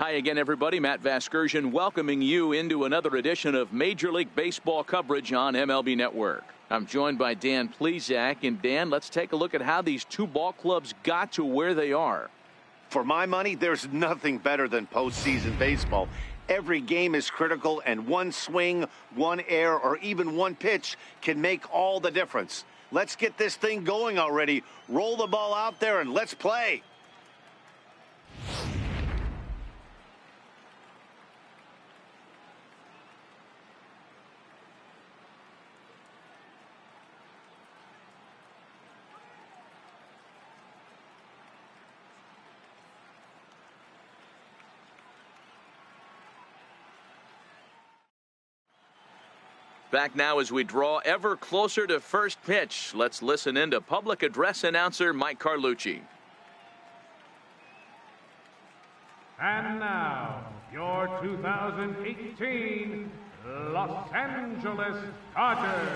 Hi again, everybody. Matt Vasgersian welcoming you into another edition of Major League Baseball coverage on MLB Network. I'm joined by Dan Plesac. And Dan, let's take a look at how these two ball clubs got to where they are. For my money, there's nothing better than postseason baseball. Every game is critical, and one swing, one error, or even one pitch can make all the difference. Let's get this thing going already. Roll the ball out there and let's play. Back now as we draw ever closer to first pitch. Let's listen in to public address announcer Mike Carlucci. And now, your 2018 Los Angeles Dodgers.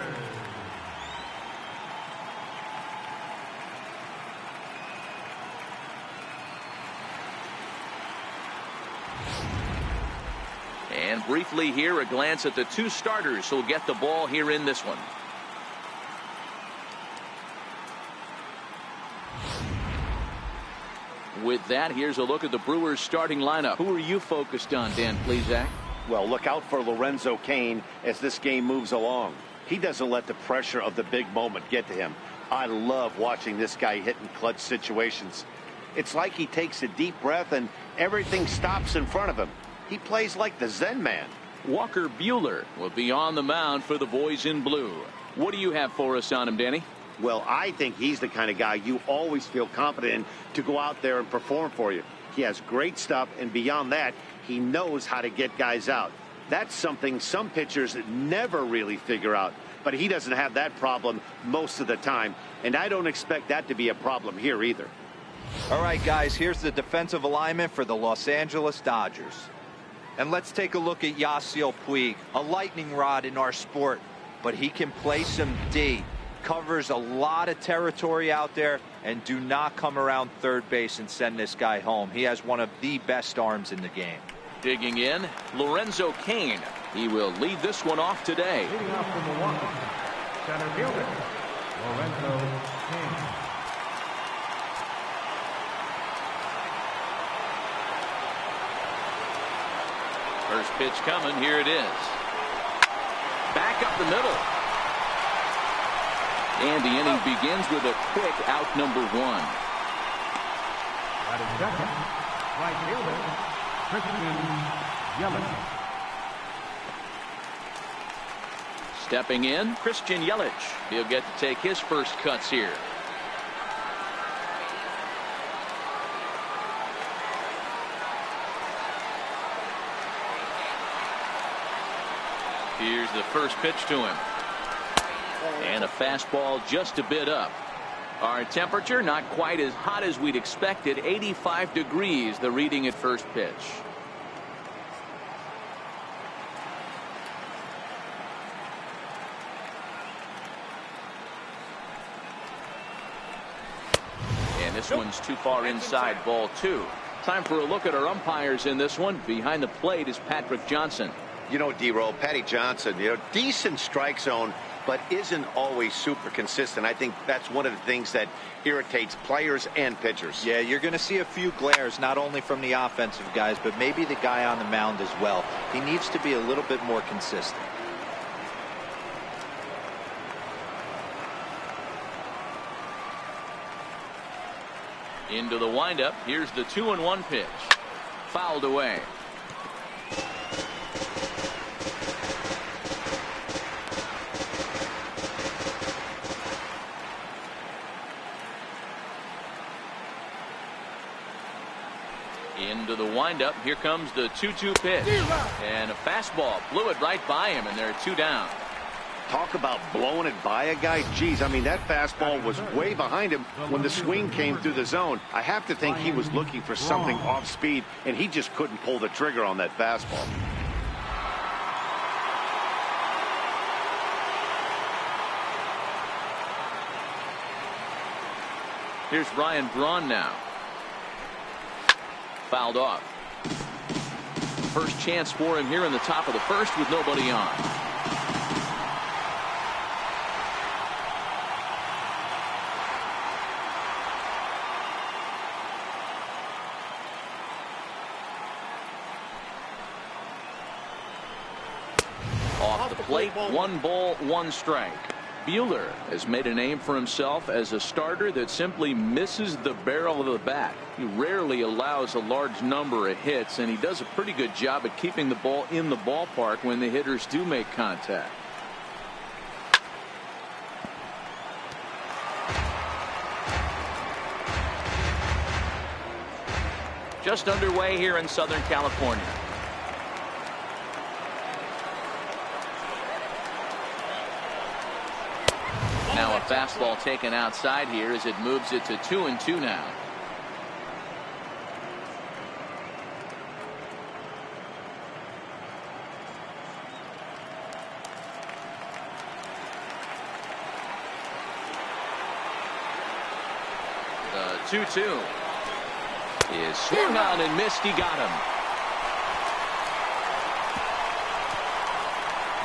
And briefly here, a glance at the two starters who'll get the ball here in this one. With that, here's a look at the Brewers starting lineup. Who are you focused on, Dan Plesac? Well, look out for Lorenzo Cain as this game moves along. He doesn't let the pressure of the big moment get to him. I love watching this guy hit in clutch situations. It's like he takes a deep breath and everything stops in front of him. He plays like the Zen man. Walker Buehler will be on the mound for the boys in blue. What do you have for us on him, Danny? Well, I think he's the kind of guy you always feel confident in to go out there and perform for you. He has great stuff, and beyond that, he knows how to get guys out. That's something some pitchers never really figure out, but he doesn't have that problem most of the time, and I don't expect that to be a problem here either. All right, guys, here's the defensive alignment for the Los Angeles Dodgers. And let's take a look at Yasiel Puig, a lightning rod in our sport, but he can play some D, covers a lot of territory out there, and do not come around third base and send this guy home. He has one of the best arms in the game. Digging in, Lorenzo Cain. He will lead this one off today. Leading off from Milwaukee, center fielder, Lorenzo Cain. First pitch coming. Here it is. Back up the middle. And the inning begins with a quick out number one. That is second, right fielder, Christian Yelich. Stepping in, Christian Yelich. He'll get to take his first cuts here. Here's the first pitch to him. And a fastball just a bit up. Our temperature not quite as hot as we'd expected. 85 degrees the reading at first pitch. And this one's too far inside, ball two. Time for a look at our umpires in this one. Behind the plate is Patrick Johnson. You know, D-Roll, Patty Johnson, decent strike zone, but isn't always super consistent. I think that's one of the things that irritates players and pitchers. Yeah, you're going to see a few glares, not only from the offensive guys, but maybe the guy on the mound as well. He needs to be a little bit more consistent. Into the windup. Here's the 2-1 pitch. Fouled away. Into the windup. Here comes the 2-2 pitch. And a fastball blew it right by him, and there are two down. Talk about blowing it by a guy. Geez, I mean, that fastball was way behind him when the swing came through the zone. I have to think he was looking for something off speed, and he just couldn't pull the trigger on that fastball. Here's Ryan Braun now. Fouled off. first chance for him here in the top of the first with nobody on. Off the plate, 1 ball, 1 strike. Buehler has made a name for himself as a starter that simply misses the barrel of the bat. He rarely allows a large number of hits, and he does a pretty good job at keeping the ball in the ballpark when the hitters do make contact. Just underway here in Southern California. Now a fastball taken outside here as it moves it to 2-2 now. The 2-2 is swung on and missed. He got him.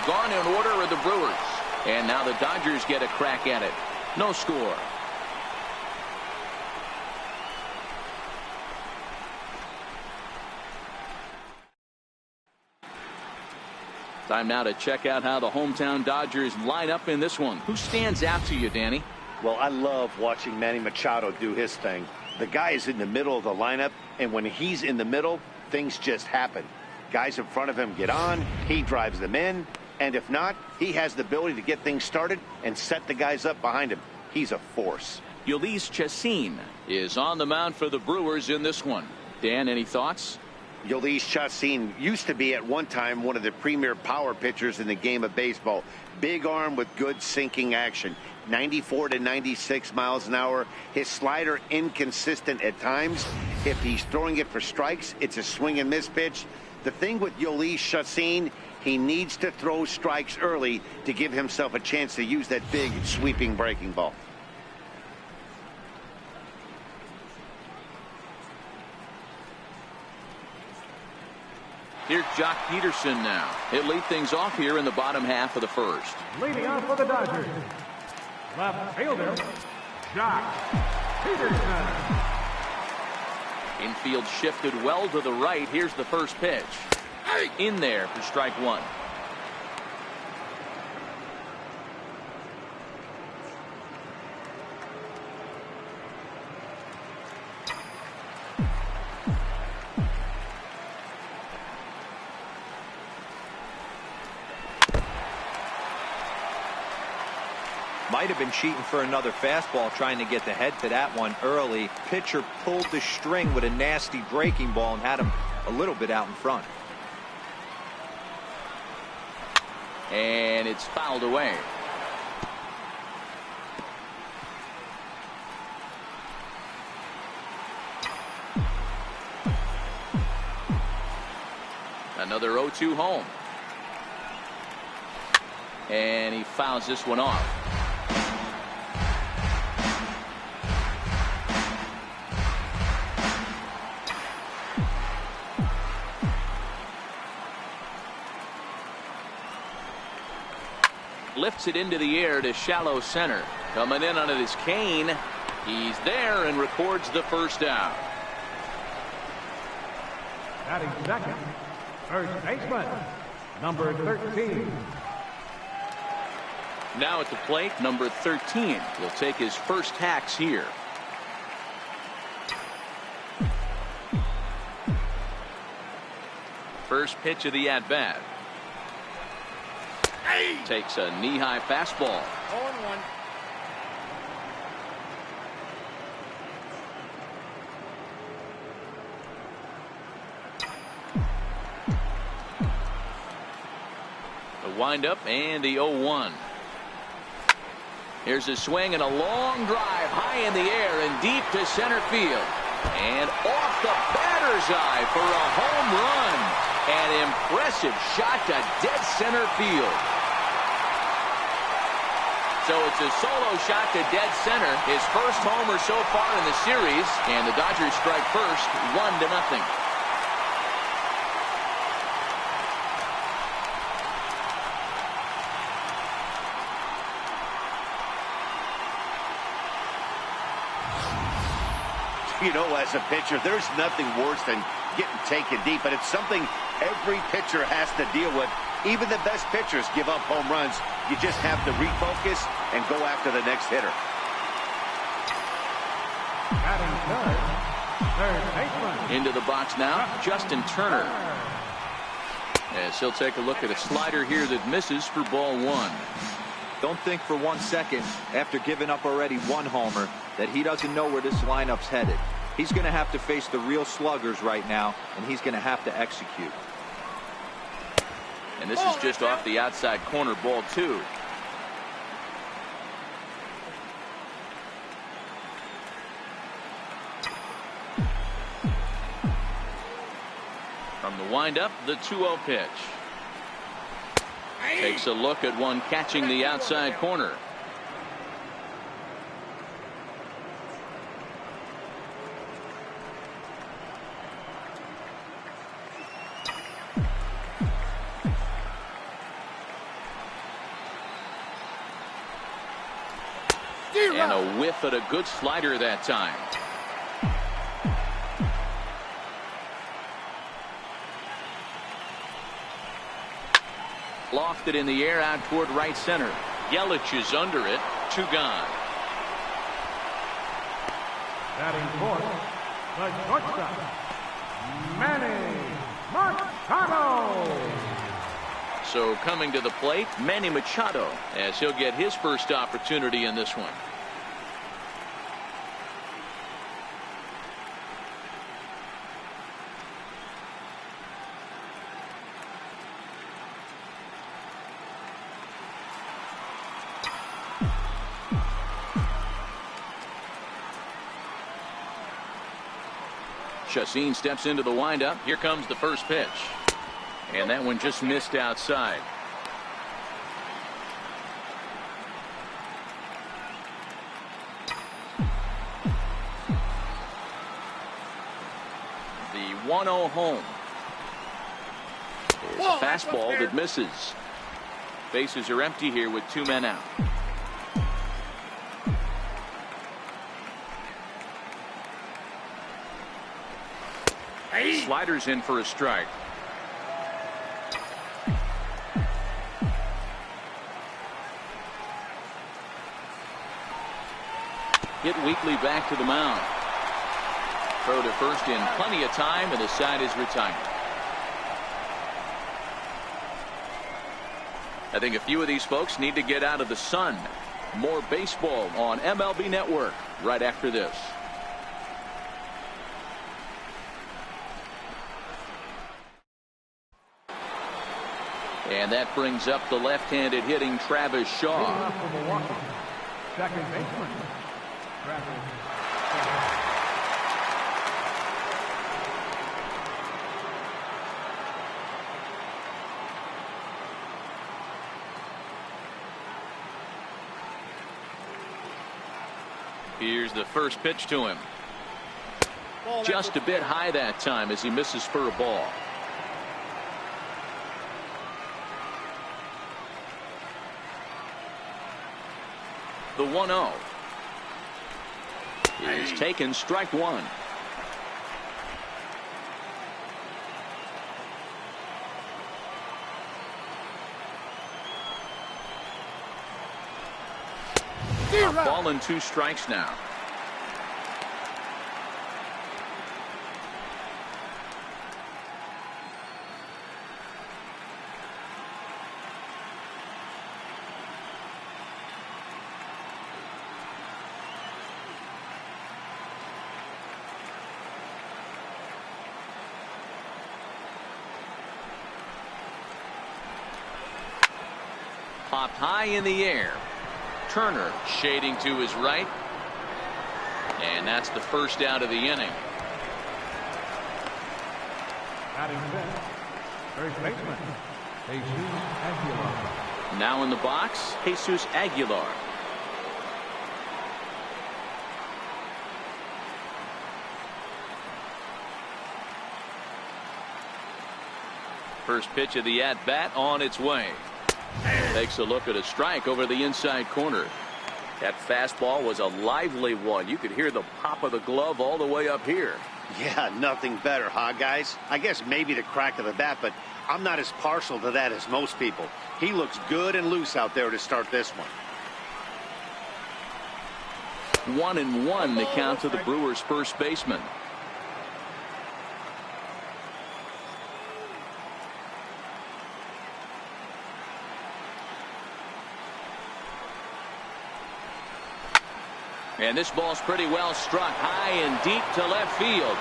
Gone in order are the Brewers. And now the Dodgers get a crack at it. No score. Time now to check out how the hometown Dodgers line up in this one. Who stands out to you, Danny? Well, I love watching Manny Machado do his thing. The guy is in the middle of the lineup, and when he's in the middle, things just happen. Guys in front of him get on, he drives them in. And if not, he has the ability to get things started and set the guys up behind him. He's a force. Nlcs Chacin is on the mound for the Brewers in this one. Dan, any thoughts? Nlcs Chacin used to be at one time one of the premier power pitchers in the game of baseball. Big arm with good sinking action. 94 to 96 miles an hour. His slider inconsistent at times. If he's throwing it for strikes, it's a swing and miss pitch. The thing with Nlcs Chacin, he needs to throw strikes early to give himself a chance to use that big sweeping breaking ball. Here's Jock Peterson now. He'll lead things off here in the bottom half of the first. Leading off for the Dodgers, left fielder, Jock Peterson. Infield shifted well to the right. Here's the first pitch. In there for strike 1. Might have been cheating for another fastball, trying to get the head to that one early. Pitcher pulled the string with a nasty breaking ball and had him a little bit out in front. And it's fouled away. Another 0-2 home. And he fouls this one off. Lifts it into the air to shallow center. Coming in on it is Kane. He's there and records the first out. Batting second, first baseman, number 13. Now at the plate, number 13 will take his first hacks here. First pitch of the at-bat. Takes a knee-high fastball. 0-1. The windup and the 0-1. Here's a swing and a long drive high in the air and deep to center field. And off the batter's eye for a home run. An impressive shot to dead center field. So it's a solo shot to dead center. His first homer so far in the series. And the Dodgers strike first, 1-0. You know, as a pitcher, there's nothing worse than getting taken deep, but it's something every pitcher has to deal with. Even the best pitchers give up home runs. You just have to refocus and go after the next hitter. Into the box now, Justin Turner. As he'll take a look at a slider here that misses for ball one. Don't think for 1 second, after giving up already one homer, that he doesn't know where this lineup's headed. He's going to have to face the real sluggers right now, and he's going to have to execute. And this is just off the outside corner, ball two. From the windup, the 2-0 pitch. Takes a look at one catching the outside corner. And a whiff at a good slider that time. Lofted in the air out toward right center. Yelich is under it. 2 gone. Batting fourth, the shortstop, Manny Machado. So coming to the plate, Manny Machado, as he'll get his first opportunity in this one. Chacin steps into the windup. Here comes the first pitch. And that one just missed outside. The 1-0 home. It's a fastball that misses. Bases are empty here with 2 men out. Sliders in for a strike. Hit weakly back to the mound. Throw to first in plenty of time, and the side is retired. I think a few of these folks need to get out of the sun. More baseball on MLB Network right after this. And that brings up the left-handed hitting Travis Shaw. Second baseman, Travis. Here's the first pitch to him. Just a bit high that time as he misses for a ball. The 1-0 is taken, strike one. Ball and 2 strikes now. Popped high in the air. Turner shading to his right. And that's the first out of the inning. Batting fifth, first baseman, Jesus Aguilar. Now in the box, Jesus Aguilar. First pitch of the at-bat on its way. Takes a look at a strike over the inside corner. That fastball was a lively one. You could hear the pop of the glove all the way up here. Yeah, nothing better, huh, guys? I guess maybe the crack of the bat, but I'm not as partial to that as most people. He looks good and loose out there to start this one. 1-1 the count to the Brewers' first baseman. And this ball's pretty well struck high and deep to left field.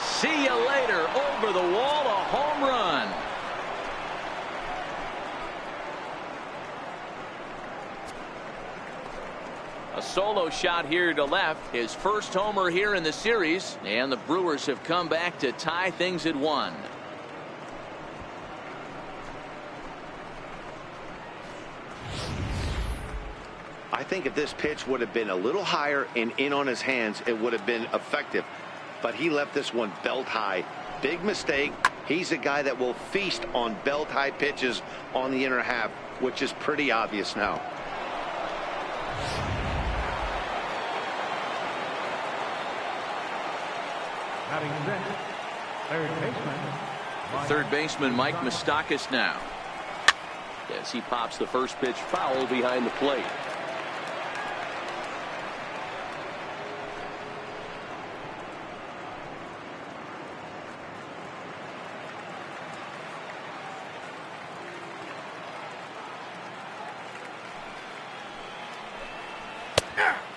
See you later. Over the wall, a home run. A solo shot here to left. His first homer here in the series. And the Brewers have come back to tie things at 1. I think if this pitch would have been a little higher and in on his hands, it would have been effective. But he left this one belt high. Big mistake. He's a guy that will feast on belt high pitches on the inner half, which is pretty obvious now. Batting sixth, third baseman. Third baseman Mike Moustakas now. As he pops the first pitch foul behind the plate.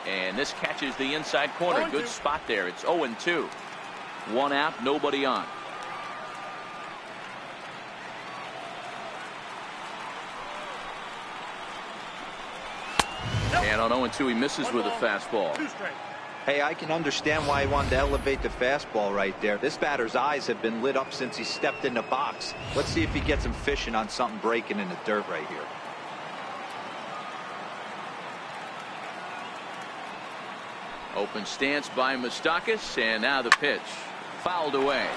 And this catches the inside corner. Good spot there. It's 0-2. 1 out, nobody on. And on 0-2, he misses with a fastball. Hey, I can understand why he wanted to elevate the fastball right there. This batter's eyes have been lit up since he stepped in the box. Let's see if he gets him fishing on something breaking in the dirt right here. Open stance by Moustakas, and now the pitch. Fouled away.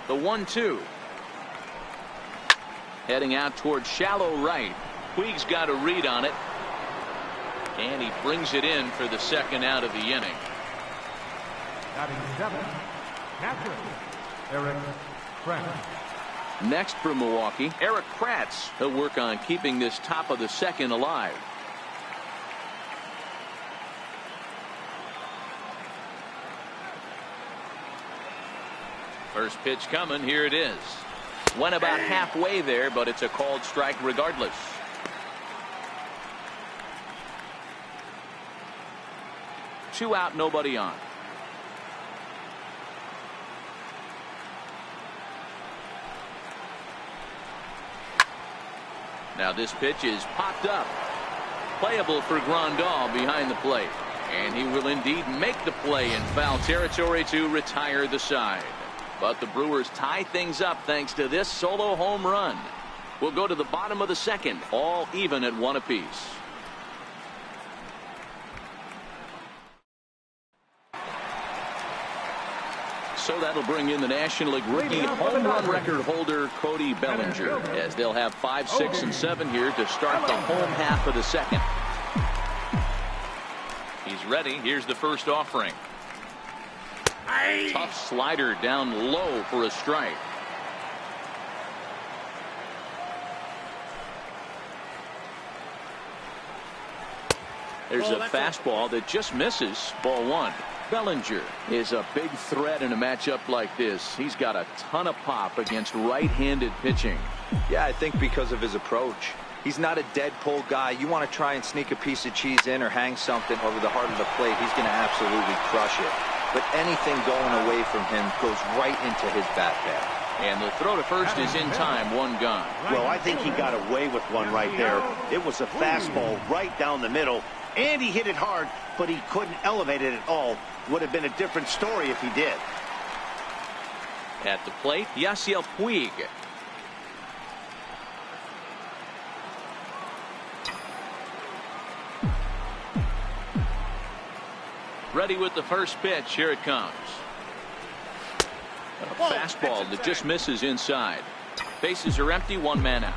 The 1-2. Heading out towards shallow right. Puig's got a read on it. And he brings it in for the second out of the inning. Batting seventh, catcher, Eric Kratz. Next for Milwaukee, Eric Kratz. He'll work on keeping this top of the second alive. First pitch coming. Here it is. Went about halfway there, but it's a called strike regardless. Two out, nobody on. Now this pitch is popped up. Playable for Grandal behind the plate. And he will indeed make the play in foul territory to retire the side. But the Brewers tie things up thanks to this solo home run. We'll go to the bottom of the second, all even at 1 apiece. So that'll bring in the National League rookie home run record holder Cody Bellinger, as they'll have 5, 6, and 7 here to start the home half of the second. He's ready. Here's the first offering. Tough slider down low for a strike. There's a fastball that just misses. Ball 1. Bellinger is a big threat in a matchup like this. He's got a ton of pop against right-handed pitching. Yeah, I think because of his approach. He's not a dead pull guy. You want to try and sneak a piece of cheese in or hang something over the heart of the plate, he's going to absolutely crush it. But anything going away from him goes right into his bat path. And the throw to first is in time. 1 gone. Well, I think he got away with one right there. It was a fastball right down the middle, and he hit it hard, but he couldn't elevate it at all. Would have been a different story if he did. At the plate, Yasiel Puig. Ready with the first pitch. Here it comes. A fastball that just misses inside. Bases are empty. One man out.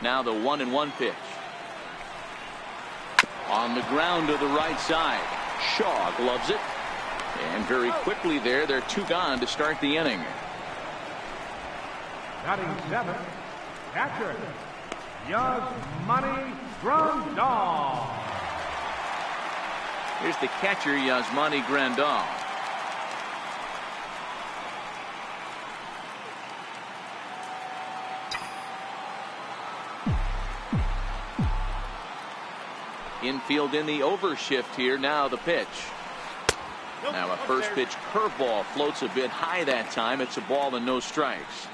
Now the 1-1 pitch. On the ground to the right side. Shaw gloves it. And very quickly there, they're 2 gone to start the inning. Batting 7th, catcher, Yasmani Grandal. Here's the catcher, Yasmani Grandal. Infield in the overshift here. Now the pitch. Now a first pitch curveball floats a bit high that time. It's a ball and no strikes.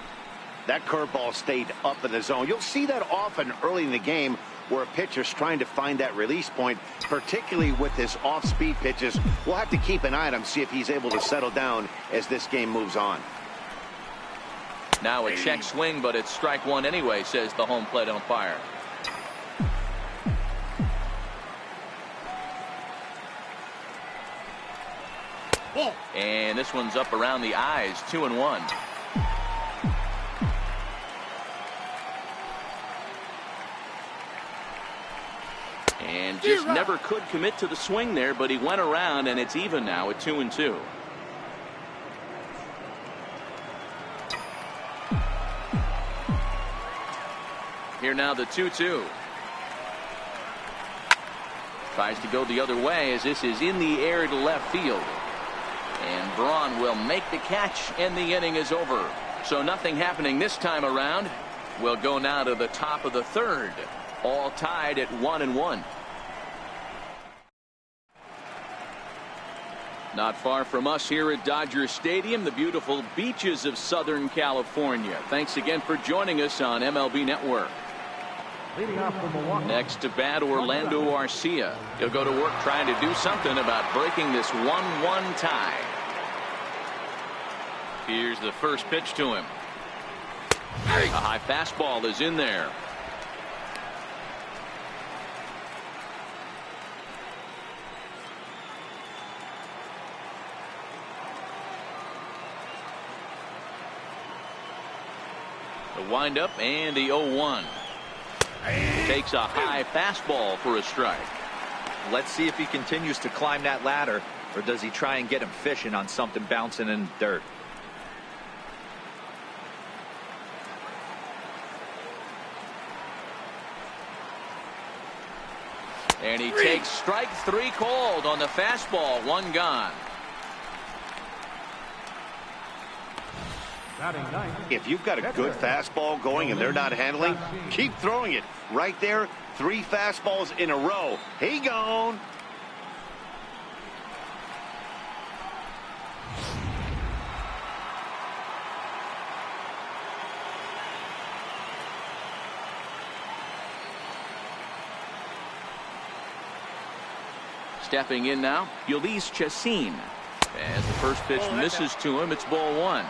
That curveball stayed up in the zone. You'll see that often early in the game where a pitcher's trying to find that release point, particularly with his off-speed pitches. We'll have to keep an eye on him, see if he's able to settle down as this game moves on. Now a check swing, but it's strike 1 anyway, says the home plate umpire. And this one's up around the eyes. 2-1. And just never could commit to the swing there, but he went around, and it's even now at 2-2. Here now the 2-2. Tries to go the other way as this is in the air to left field. And Braun will make the catch, and the inning is over. So nothing happening this time around. We'll go now to the top of the 3rd. All tied at 1-1. Not far from us here at Dodger Stadium, the beautiful beaches of Southern California. Thanks again for joining us on MLB Network. Next to bat, Orlando Arcia. He'll go to work trying to do something about breaking this 1-1 tie. Here's the first pitch to him. A high fastball is in there. The windup and the 0-1. Takes a high fastball for a strike. Let's see if he continues to climb that ladder, or does he try and get him fishing on something bouncing in the dirt. And he takes strike 3 called on the fastball. 1 gone. If you've got a good fastball going and they're not handling, keep throwing it. Right there, 3 fastballs in a row. He gone. Stepping in now, Nlcs Brewers. As the first pitch misses to him, it's ball 1.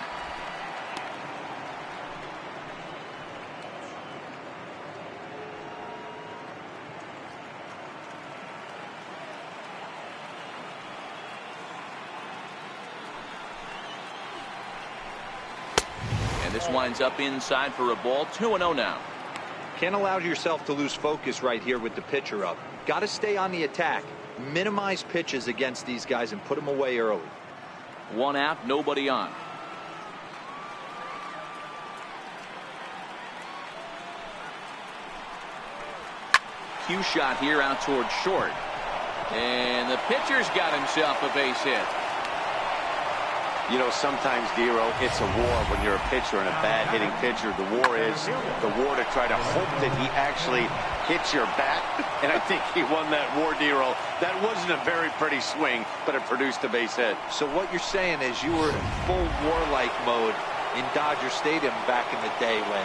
And this winds up inside for a ball. 2-0 now. Can't allow yourself to lose focus right here with the pitcher up. Got to stay on the attack. Minimize pitches against these guys and put them away early. 1 out, nobody on. Cue shot here out towards short. And the pitcher's got himself a base hit. You know, sometimes, Dero, it's a war when you're a pitcher and a bad hitting pitcher. The war is the war to try to hope that he actually hits your bat. And I think he won that war, Dero. That wasn't a very pretty swing, but it produced a base hit. So what you're saying is you were in full warlike mode in Dodger Stadium back in the day when...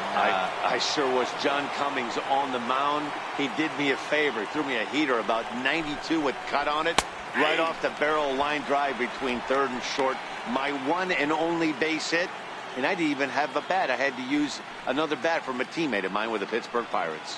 I sure was. John Cummings on the mound. He did me a favor. He threw me a heater about 92 with cut on it. Right off the barrel line drive between 3rd and short. My one and only base hit. And I didn't even have a bat. I had to use another bat from a teammate of mine with the Pittsburgh Pirates.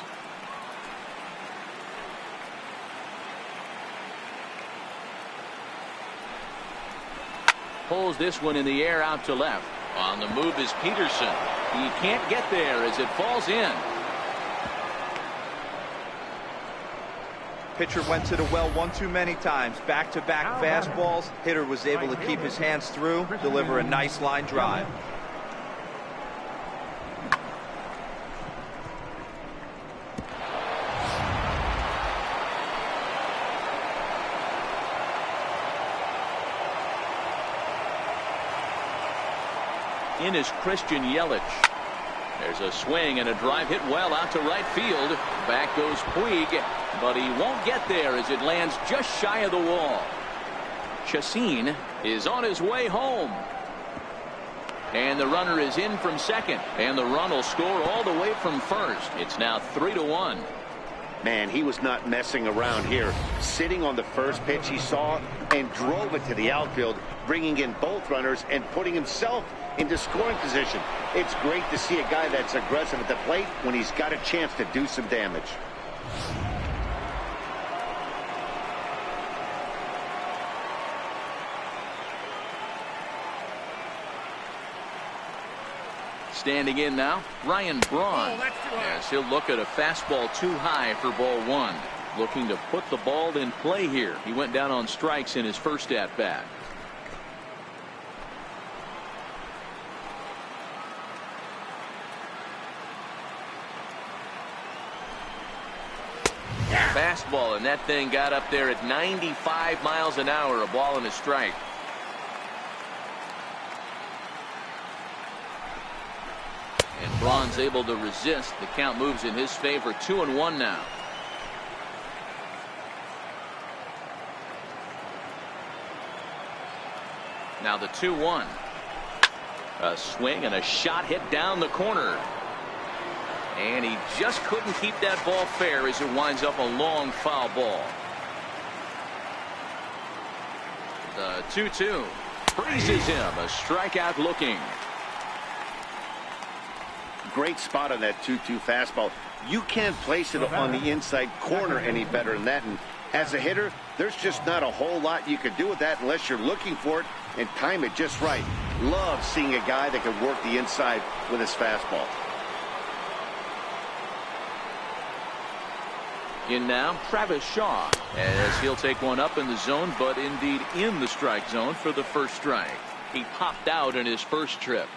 Pulls this one in the air out to left. On the move is Peterson. He can't get there as it falls in. Pitcher went to the well one too many times. Back-to-back fastballs. Hitter was able to keep his hands through, deliver a nice line drive. In is Christian Yelich. There's a swing and a drive hit well out to right field. Back goes Puig, but he won't get there as it lands just shy of the wall. Chacin is on his way home. And the runner is in from second. And the run will score all the way from first. It's now 3-1. Man, he was not messing around here. Sitting on the first pitch he saw and drove it to the outfield, bringing in both runners and putting himself into scoring position. It's great to see a guy that's aggressive at the plate when he's got a chance to do some damage. Standing in now, Ryan Braun. Yes, he'll look at a fastball too high for ball one. Looking to put the ball in play here. He went down on strikes in his first at bat. Fastball, and that thing got up there at 95 miles an hour, a ball and a strike. And Braun's able to resist. The count moves in his favor, 2-1 now. Now the 2-1. A swing and a shot hit down the corner. And he just couldn't keep that ball fair as it winds up a long foul ball. The 2-2 freezes him. A strikeout looking. Great spot on that 2-2 fastball. You can't place it on the inside corner any better than that. And as a hitter, there's just not a whole lot you can do with that unless you're looking for it and time it just right. Love seeing a guy that can work the inside with his fastball. In now, Travis Shaw, as he'll take one up in the zone, but indeed in the strike zone for the first strike. He popped out in his first trip.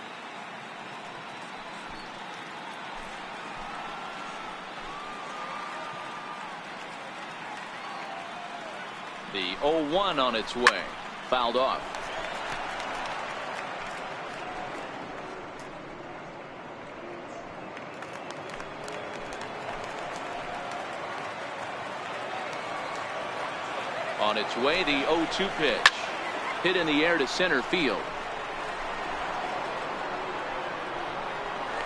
The 0-1 on its way. Fouled off. On its way, the 0-2 pitch. Hit in the air to center field.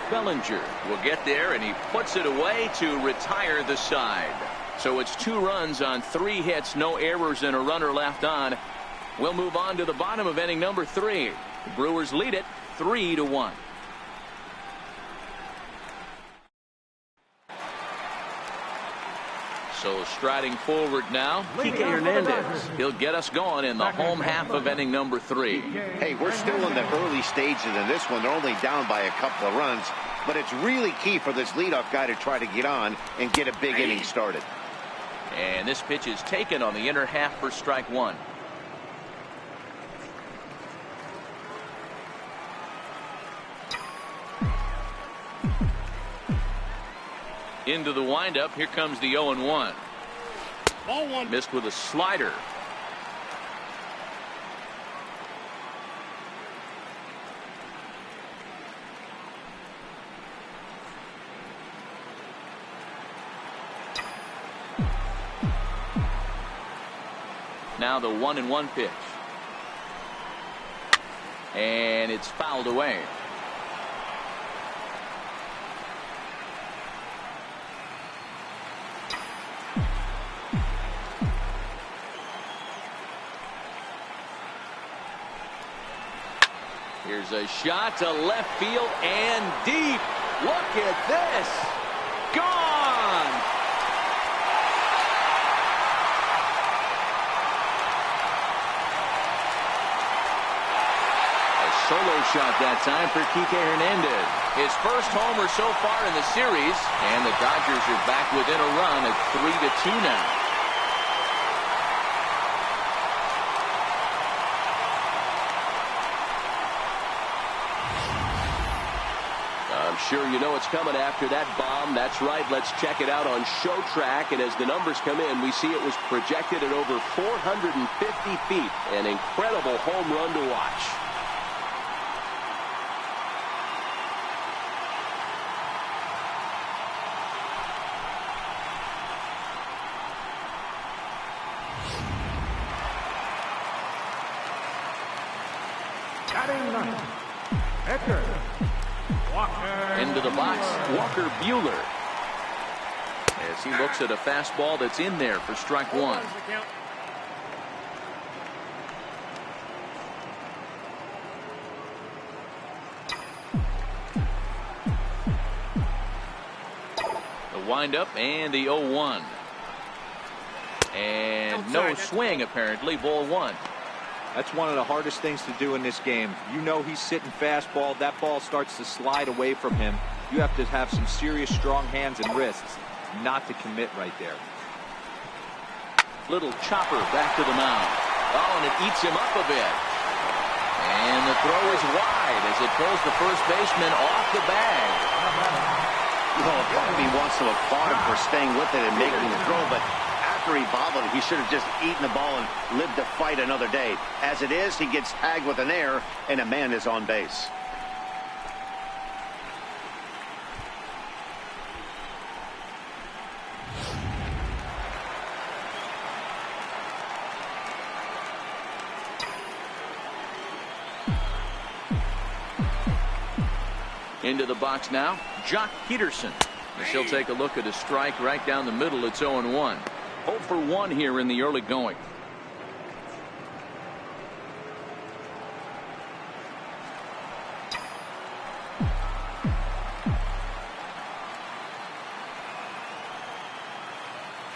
Bellinger will get there, and he puts it away to retire the side. So it's 2 runs on 3 hits, no errors, and a runner left on. We'll move on to the bottom of inning number 3. The Brewers lead it 3-1. So striding forward now, Kike Hernandez. He'll get us going in the home half of inning number 3. Hey, we're still in the early stages in this one. They're only down by a couple of runs, but it's really key for this leadoff guy to try to get on and get a big inning started. And this pitch is taken on the inner half for strike 1. Into the windup. Here comes the 0-1. Ball one. Missed with a slider. Now the 1-1 pitch. And it's fouled away. Here's a shot to left field and deep. Look at this. Gone. A solo shot that time for Kike Hernandez. His first homer so far in the series, and the Dodgers are back within a run at 3-2 now. I'm sure you know what's coming after that bomb. That's right. Let's check it out on Show Track. And as the numbers come in, we see it was projected at over 450 feet. An incredible home run to watch. Batting ninth, Hector. Into the box, Walker Buehler. As he looks at a fastball that's in there for strike one. The windup and the 0-1. And no swing apparently, ball one. That's one of the hardest things to do in this game. You know he's sitting fastball. That ball starts to slide away from him. You have to have some serious strong hands and wrists not to commit right there. Little chopper back to the mound. Oh, and it eats him up a bit. And the throw is wide as it pulls the first baseman off the bag. Well, part of me wants to applaud him for staying with it and making the throw, but after he bobbled, he should have just eaten the ball and lived to fight another day. As it is, he gets tagged with an error, and a man is on base. Into the box now, Jock Peterson. As he'll take a look at a strike right down the middle. It's 0-1. 0 for 1 here in the early going.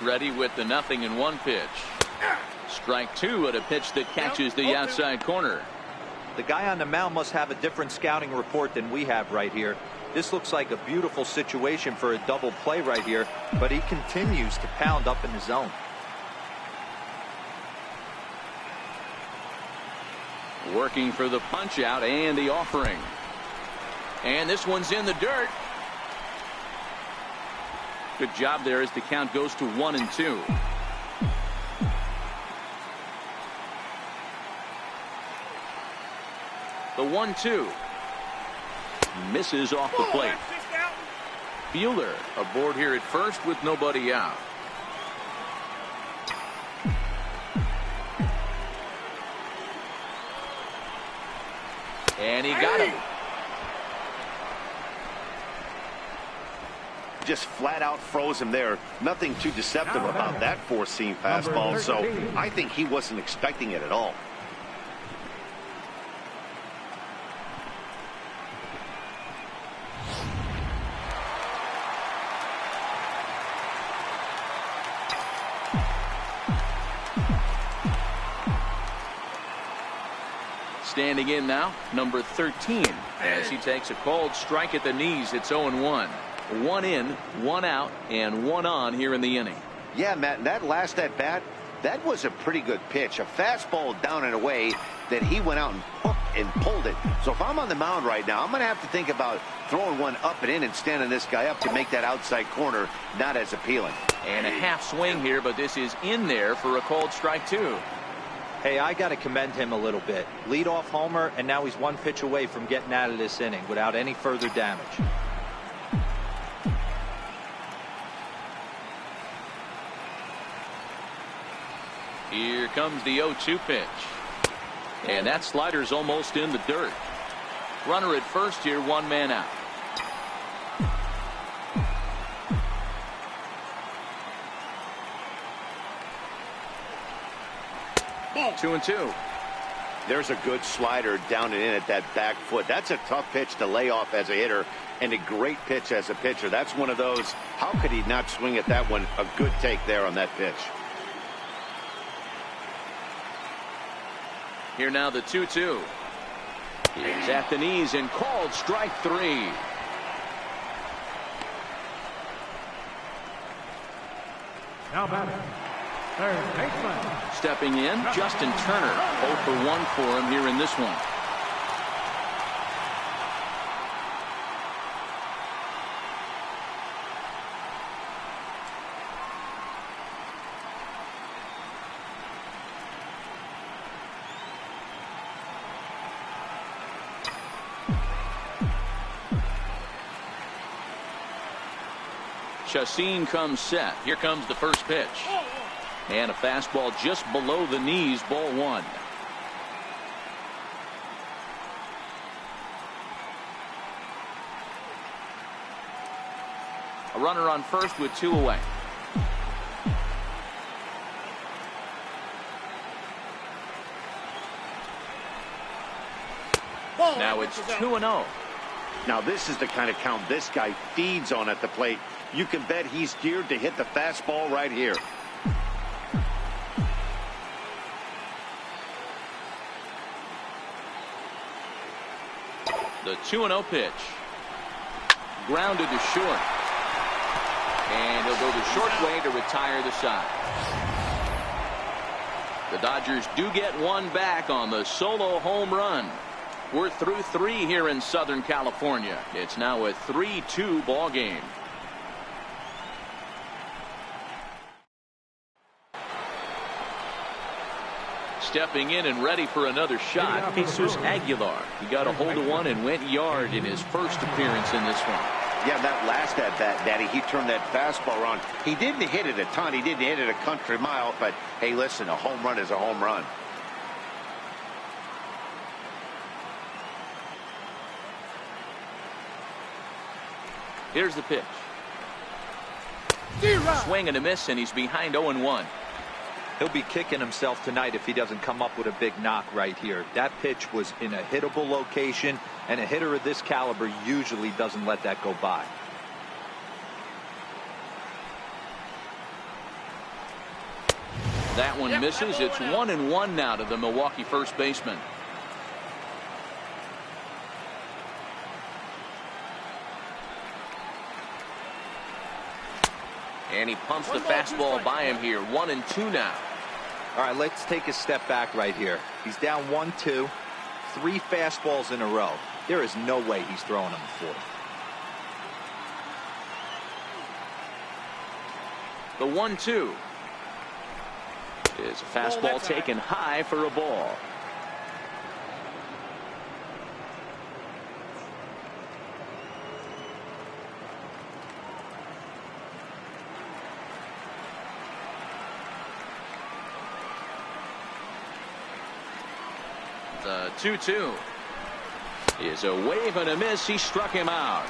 Ready with the 0-1 pitch. Strike two at a pitch that catches the outside corner. The guy on the mound must have a different scouting report than we have right here. This looks like a beautiful situation for a double play right here, but he continues to pound up in the zone. Working for the punch out and the offering. And this one's in the dirt. Good job there as the count goes to 1-2. The 1-2 misses off the plate. Buehler aboard here at first with nobody out. And he got him. Just flat out froze him there. Nothing too deceptive about that four-seam fastball, so I think he wasn't expecting it at all. Standing in now, number 13, as he takes a cold strike at the knees. It's 0-1. 1 in, 1 out, and 1 on here in the inning. Yeah, Matt, that last at bat, that was a pretty good pitch. A fastball down and away that he went out and hooked and pulled it. So if I'm on the mound right now, I'm going to have to think about throwing one up and in and standing this guy up to make that outside corner not as appealing. And a half swing here, but this is in there for a cold strike too. Hey, I got to commend him a little bit. Leadoff homer, and now he's 1 pitch away from getting out of this inning without any further damage. Here comes the 0-2 pitch. And that slider's almost in the dirt. Runner at first here, 1 man out. Ball. 2-2. There's a good slider down and in at that back foot. That's a tough pitch to lay off as a hitter, and a great pitch as a pitcher. That's one of those, how could he not swing at that one? A good take there on that pitch. Here now the 2-2. He's at the knees and called strike 3. Now batting, third baseman. Stepping in, Justin Turner. 0 for 1 for him here in this one. Chacin comes set. Here comes the first pitch. And a fastball just below the knees, ball 1. A runner on first with 2 away. Now it's 2-0. Now this is the kind of count this guy feeds on at the plate. You can bet he's geared to hit the fastball right here. The 2-0 pitch. Grounded to short. And he'll go the short way to retire the side. The Dodgers do get one back on the solo home run. We're through 3 here in Southern California. It's now a 3-2 ball game. Stepping in and ready for another shot, Jesus Aguilar. He got a hold of one and went yard in his first appearance in this one. Yeah, that last at bat, Daddy, he turned that fastball around. He didn't hit it a ton. He didn't hit it a country mile. But, hey, listen, a home run is a home run. Here's the pitch. Swing and a miss, and he's behind 0-1. He'll be kicking himself tonight if he doesn't come up with a big knock right here. That pitch was in a hittable location, and a hitter of this caliber usually doesn't let that go by. That one misses. It's 1-1 now to the Milwaukee first baseman. And he pumps the fastball by him here. 1-2 now. All right, let's take a step back right here. He's down 1-2, 3 fastballs in a row. There is no way he's throwing them the 4th. The 1-2 is a fastball taken high for a ball. The 2-2 is a wave and a miss. He struck him out.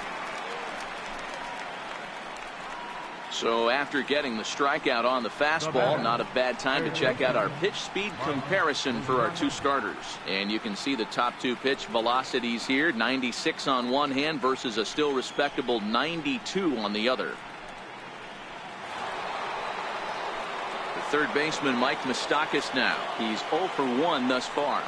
So after getting the strikeout on the fastball, not a bad time to check out our pitch speed comparison for our 2 starters. And you can see the top 2 pitch velocities here. 96 on one hand versus a still respectable 92 on the other. The third baseman, Mike Moustakas, now. He's 0 for 1 thus far.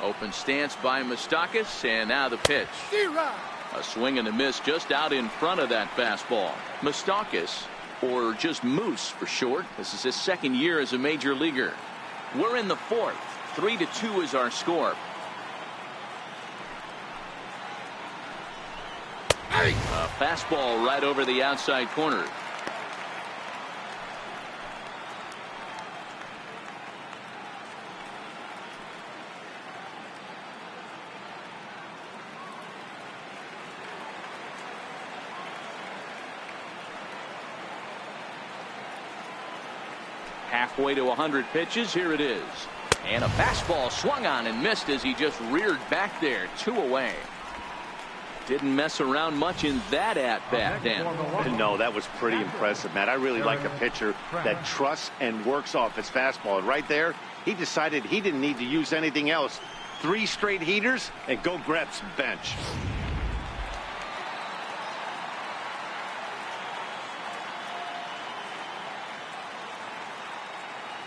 Open stance by Moustakas, and now the pitch. A swing and a miss just out in front of that fastball. Moustakas, or just Moose for short, this is his 2nd year as a major leaguer. We're in the 4th. 3-2 is our score. A fastball right over the outside corner. Halfway to 100 pitches. Here it is. And a fastball swung on and missed as he just reared back there. 2 away. Didn't mess around much in that at-bat, Dan. No, that was pretty impressive, Matt. I really like a pitcher that trusts and works off his fastball. And right there, he decided he didn't need to use anything else. 3 straight heaters and go grab some bench.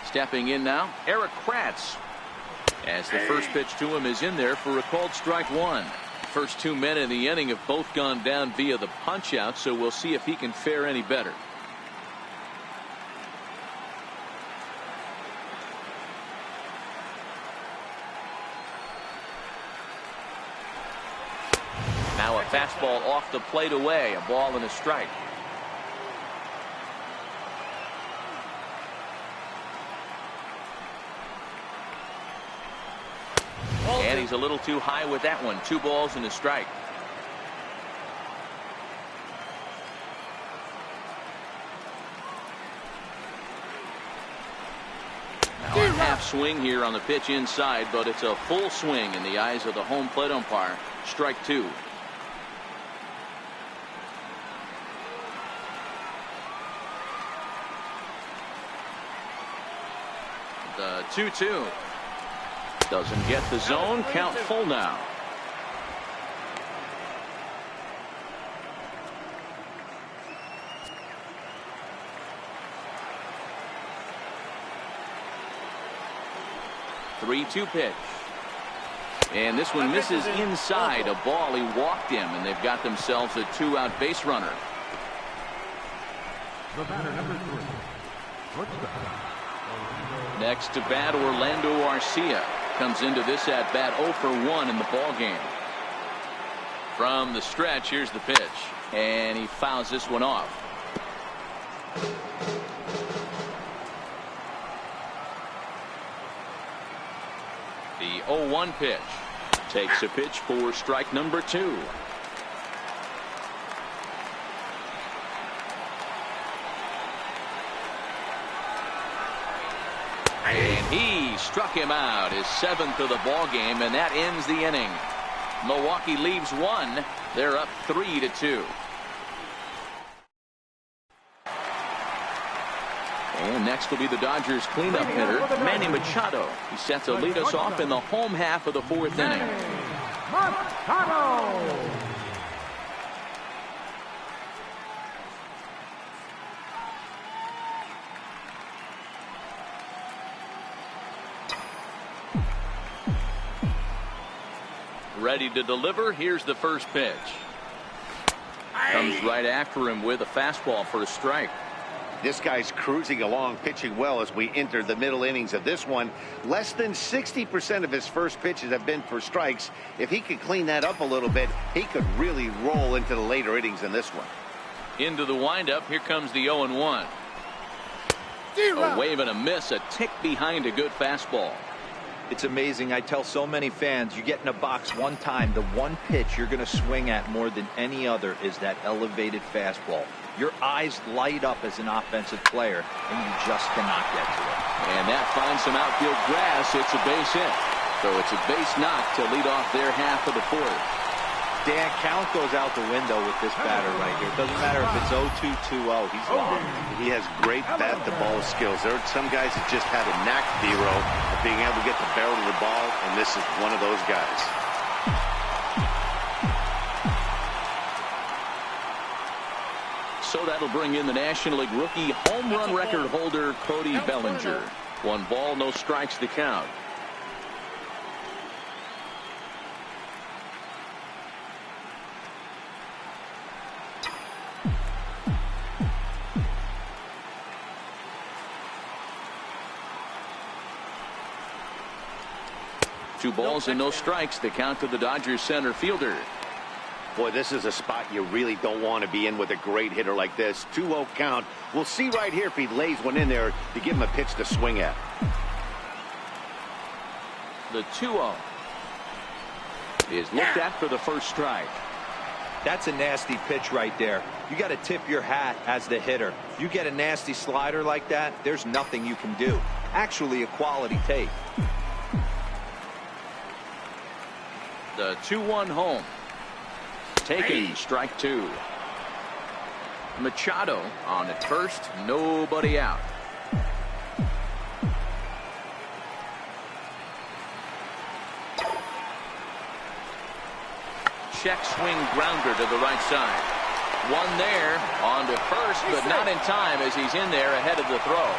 Stepping in now, Eric Kratz. As the first pitch to him is in there for a called strike 1. First 2 men in the inning have both gone down via the punch out, so we'll see if he can fare any better. Now a fastball off the plate away, a ball and a strike. And he's a little too high with that one. 2 balls and a strike. Now a half swing here on the pitch inside, but it's a full swing in the eyes of the home plate umpire. Strike 2. The 2-2. Doesn't get the zone. Count full now. Three-two pitch. And this one misses inside. A ball. He walked him, and they've got themselves a 2-out base runner. The batter, number 3. Next to bat, Orlando Arcia. Comes into this at bat 0 for 1 in the ball game. From the stretch, here's the pitch, and he fouls this one off. The 0-1 pitch takes a pitch for strike number 2. And he struck him out, his 7th of the ball game, and that ends the inning. Milwaukee leaves 1. They're up 3-2. And next will be the Dodgers cleanup hitter, Manny Machado. He's set to lead us off in the home half of the 4th inning. Machado! Ready to deliver. Here's the first pitch. Comes right after him with a fastball for a strike. This guy's cruising along, pitching well as we enter the middle innings of this one. Less than 60% of his first pitches have been for strikes. If he could clean that up a little bit, he could really roll into the later innings in this one. Into the windup. Here comes the 0-1. A wave and a miss, a tick behind a good fastball. It's amazing. I tell so many fans, you get in a box one time, the one pitch you're going to swing at more than any other is that elevated fastball. Your eyes light up as an offensive player, and you just cannot get to it. And that finds some outfield grass. It's a base hit. So it's a base knock to lead off their half of the 4th. Dan, count goes out the window with this batter right here. It doesn't matter if it's 0-2-2-0. He's long. He has great bat-to-ball skills. There are some guys that just have a knack, Vero, of being able to get the barrel of the ball, and this is one of those guys. So that'll bring in the National League rookie home run record holder Cody Bellinger. 1 ball, no strikes to count. Two balls and no strikes. The count to the Dodgers center fielder. Boy, this is a spot you really don't want to be in with a great hitter like this. 2-0 count. We'll see right here if he lays one in there to give him a pitch to swing at. The 2-0 is looked at for the first strike. That's a nasty pitch right there. You got to tip your hat as the hitter. You get a nasty slider like that, there's nothing you can do. Actually, a quality take. The 2-1 home. taken. Strike two. Machado on at first. Nobody out. Check swing grounder to the right side. One there on to first, but not in time as he's in there ahead of the throw.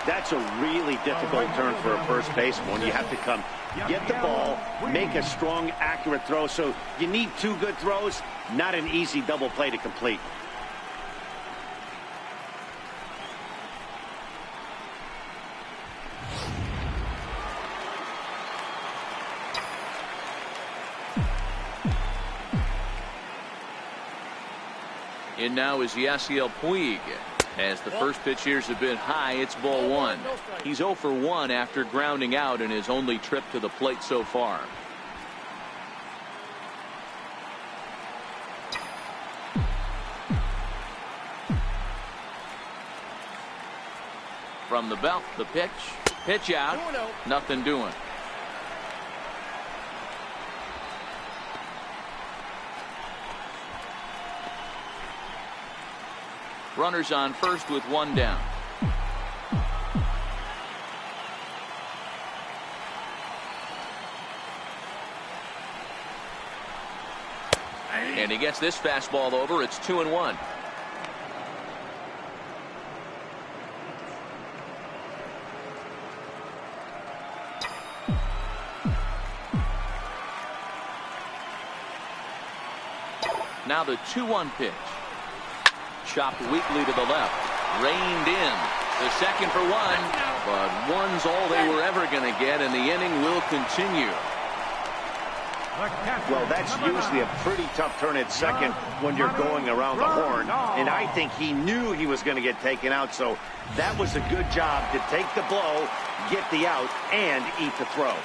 That's a really difficult turn for a first baseman when you have to come get the ball, make a strong, accurate throw. So you need two good throws, not an easy double play to complete. In now is Yasiel Puig. As the first pitch here's a bit high, it's ball one. He's 0 for 1 after grounding out in his only trip to the plate so far. From the belt, the pitch out, nothing doing. Runners on first with one down. And he gets this fastball over. It's 2-1. Now the 2-1 pitch. Chopped weakly to the left. Reined in. The second for one. But one's all they were ever going to get, and the inning will continue. Well, that's usually a pretty tough turn at second when you're going around the horn. And I think he knew he was going to get taken out, so that was a good job to take the blow, get the out, and eat the throw.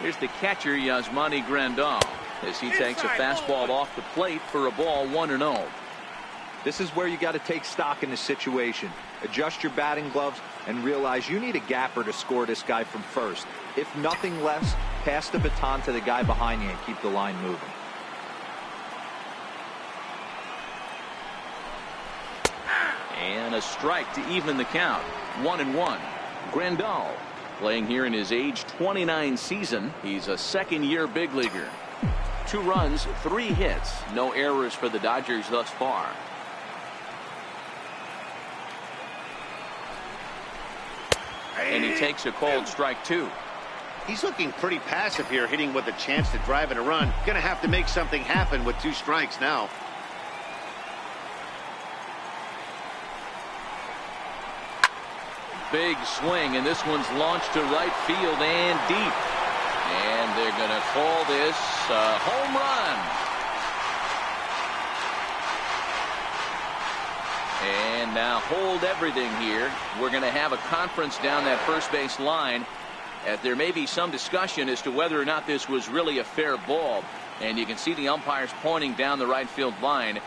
Here's the catcher, Yasmani Grandal, as he takes a fastball off the plate for a ball 1-0. This is where you got to take stock in the situation. Adjust your batting gloves and realize you need a gapper to score this guy from first. If nothing less, pass the baton to the guy behind you and keep the line moving. And a strike to even the count. 1-1. Grandal, playing here in his age 29 season. He's a second-year big leaguer. 2 runs, 3 hits. No errors for the Dodgers thus far. And he takes a cold strike 2. He's looking pretty passive here, hitting with a chance to drive in a run. Gonna have to make something happen with 2 strikes now. Big swing, and this one's launched to right field and deep. And they're going to call this a home run. And now hold everything here. We're going to have a conference down that first base line. There may be some discussion as to whether or not this was really a fair ball. And you can see the umpires pointing down the right field line.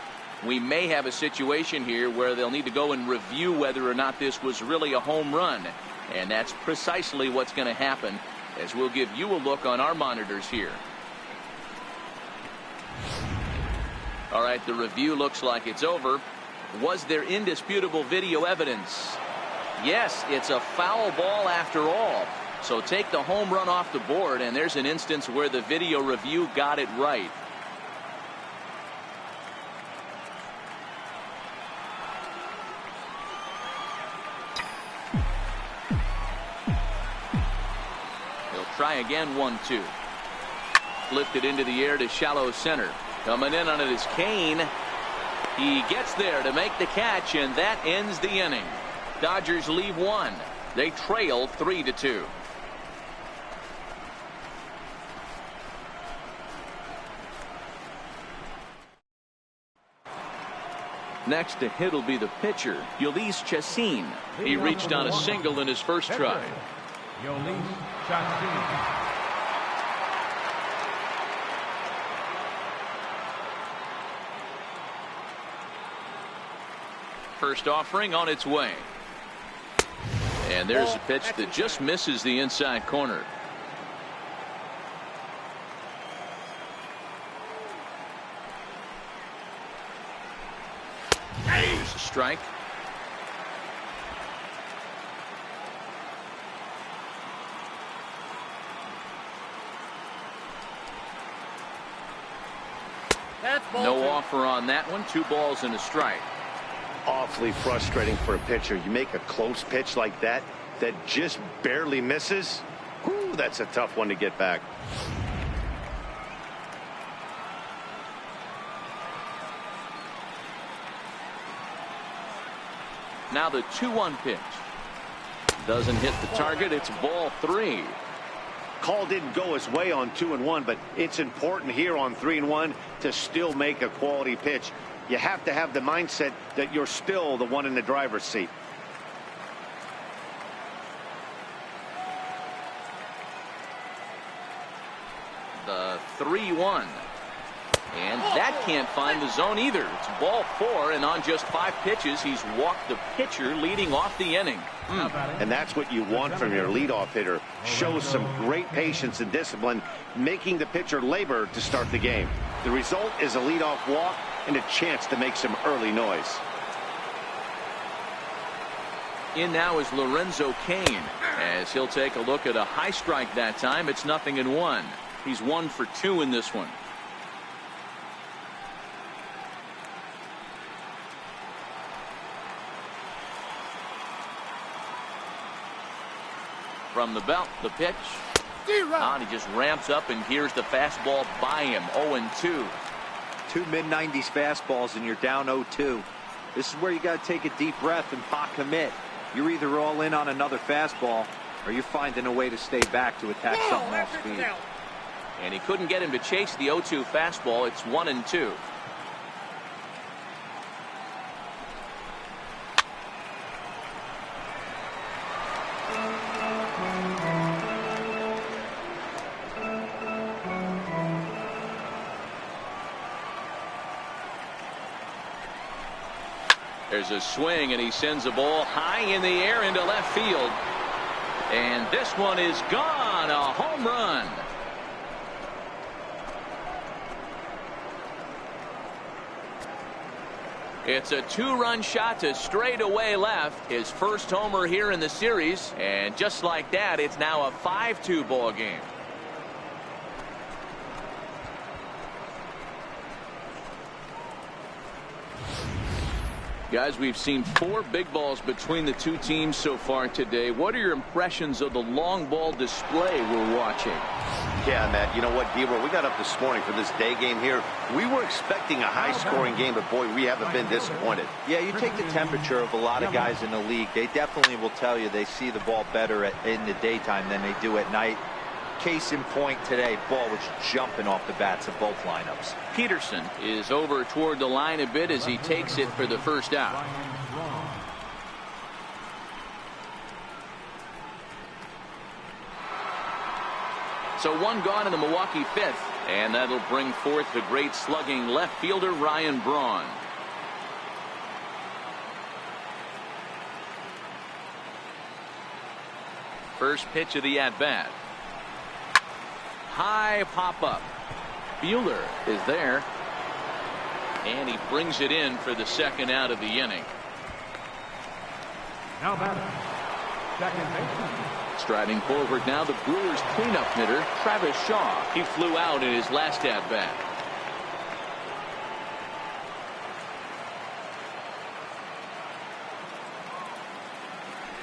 We may have a situation here where they'll need to go and review whether or not this was really a home run. And that's precisely what's going to happen, as we'll give you a look on our monitors here. All right, the review looks like it's over. Was there indisputable video evidence? Yes, it's a foul ball after all. So take the home run off the board, and there's an instance where the video review got it right. Try again, 1-2. Lifted into the air to shallow center. Coming in on it is Kane. He gets there to make the catch, and that ends the inning. Dodgers leave 1. They trail 3-2. Next to hit will be the pitcher, Nlcs Chassin. He reached on a single in his first try. First offering on its way. And there's a pitch that just misses the inside corner. Here's a strike. No offer on that one. 2 balls and a strike. Awfully frustrating for a pitcher. You make a close pitch like that just barely misses. Whew, that's a tough one to get back. Now the 2-1 pitch. Doesn't hit the target. It's ball 3. Call didn't go his way on 2-1, but it's important here on 3-1 to still make a quality pitch. You have to have the mindset that you're still the one in the driver's seat. The 3-1. And that can't find the zone either. It's ball 4, and on just 5 pitches, he's walked the pitcher leading off the inning. And that's what you want from your leadoff hitter. Shows some great patience and discipline, making the pitcher labor to start the game. The result is a leadoff walk and a chance to make some early noise. In now is Lorenzo Cain, as he'll take a look at a high strike that time. It's 0-1. He's 1 for 2 in this one. From the belt, the pitch. And he just ramps up, and here's the fastball by him. 0-2. 2 mid-90s fastballs and you're down 0-2. This is where you got to take a deep breath and pot commit. You're either all in on another fastball or you're finding a way to stay back to attack something off speed. And he couldn't get him to chase the 0-2 fastball. It's 1-2. There's a swing, and he sends a ball high in the air into left field. And this one is gone. A home run. It's a 2-run shot to straightaway left. His first homer here in the series. And just like that, it's now a 5-2 ball game. Guys, we've seen 4 big balls between the two teams so far today. What are your impressions of the long ball display we're watching? Yeah, Matt, you know what, D-Roll, we got up this morning for this day game here. We were expecting a high-scoring game, but, boy, we haven't been disappointed. Yeah, you take the temperature of a lot of guys in the league. They definitely will tell you they see the ball better in the daytime than they do at night. Case in point today, ball was jumping off the bats of both lineups. Peterson is over toward the line a bit as he takes it for the first out. So 1 gone in the Milwaukee 5th, and that'll bring forth the great slugging left fielder Ryan Braun. First pitch of the at-bat. High pop-up. Buehler is there. And he brings it in for the second out of the inning. Now batting, second baseman. Striding forward now, the Brewers cleanup hitter, Travis Shaw. He flew out in his last at-bat.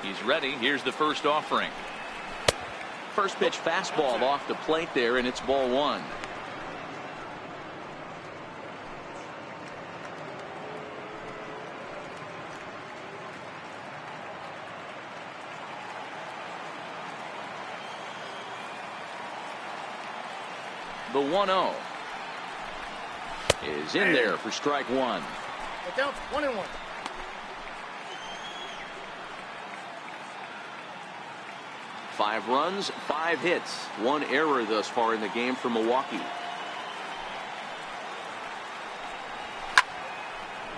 He's ready. Here's the first offering. First pitch fastball off the plate there, and it's ball 1. The 1-0 is in there for strike 1. It counts 1-1. Five runs, 5 hits, 1 error thus far in the game for Milwaukee.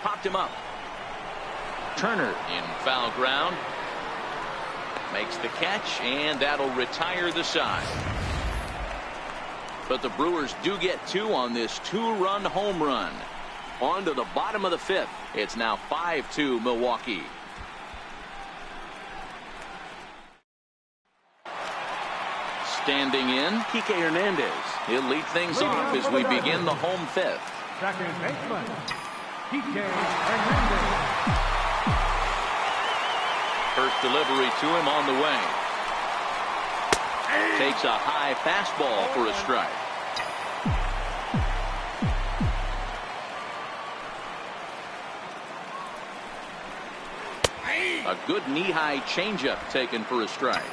Popped him up. Turner in foul ground. Makes the catch, and that'll retire the side. But the Brewers do get 2 on this 2-run home run. On to the bottom of the 5th. It's now 5-2 Milwaukee. Standing in, Kike Hernandez. He'll lead things off as we begin the home 5th. Second baseman, Kike Hernandez. First delivery to him on the way. Takes a high fastball for a strike. A good knee-high changeup taken for a strike.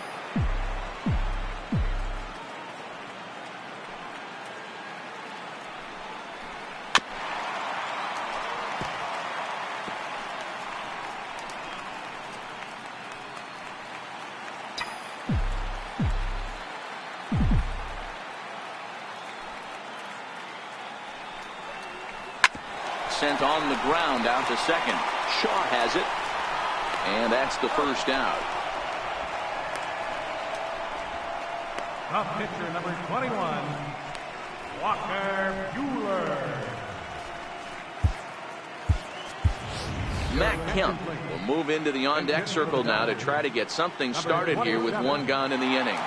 Sent on the ground out to second. Shaw has it. And that's the first out. Top pitcher number 21, Walker Buehler. Matt Kemp will move into the on-deck circle now to try to get something started here with 1 gone in the inning.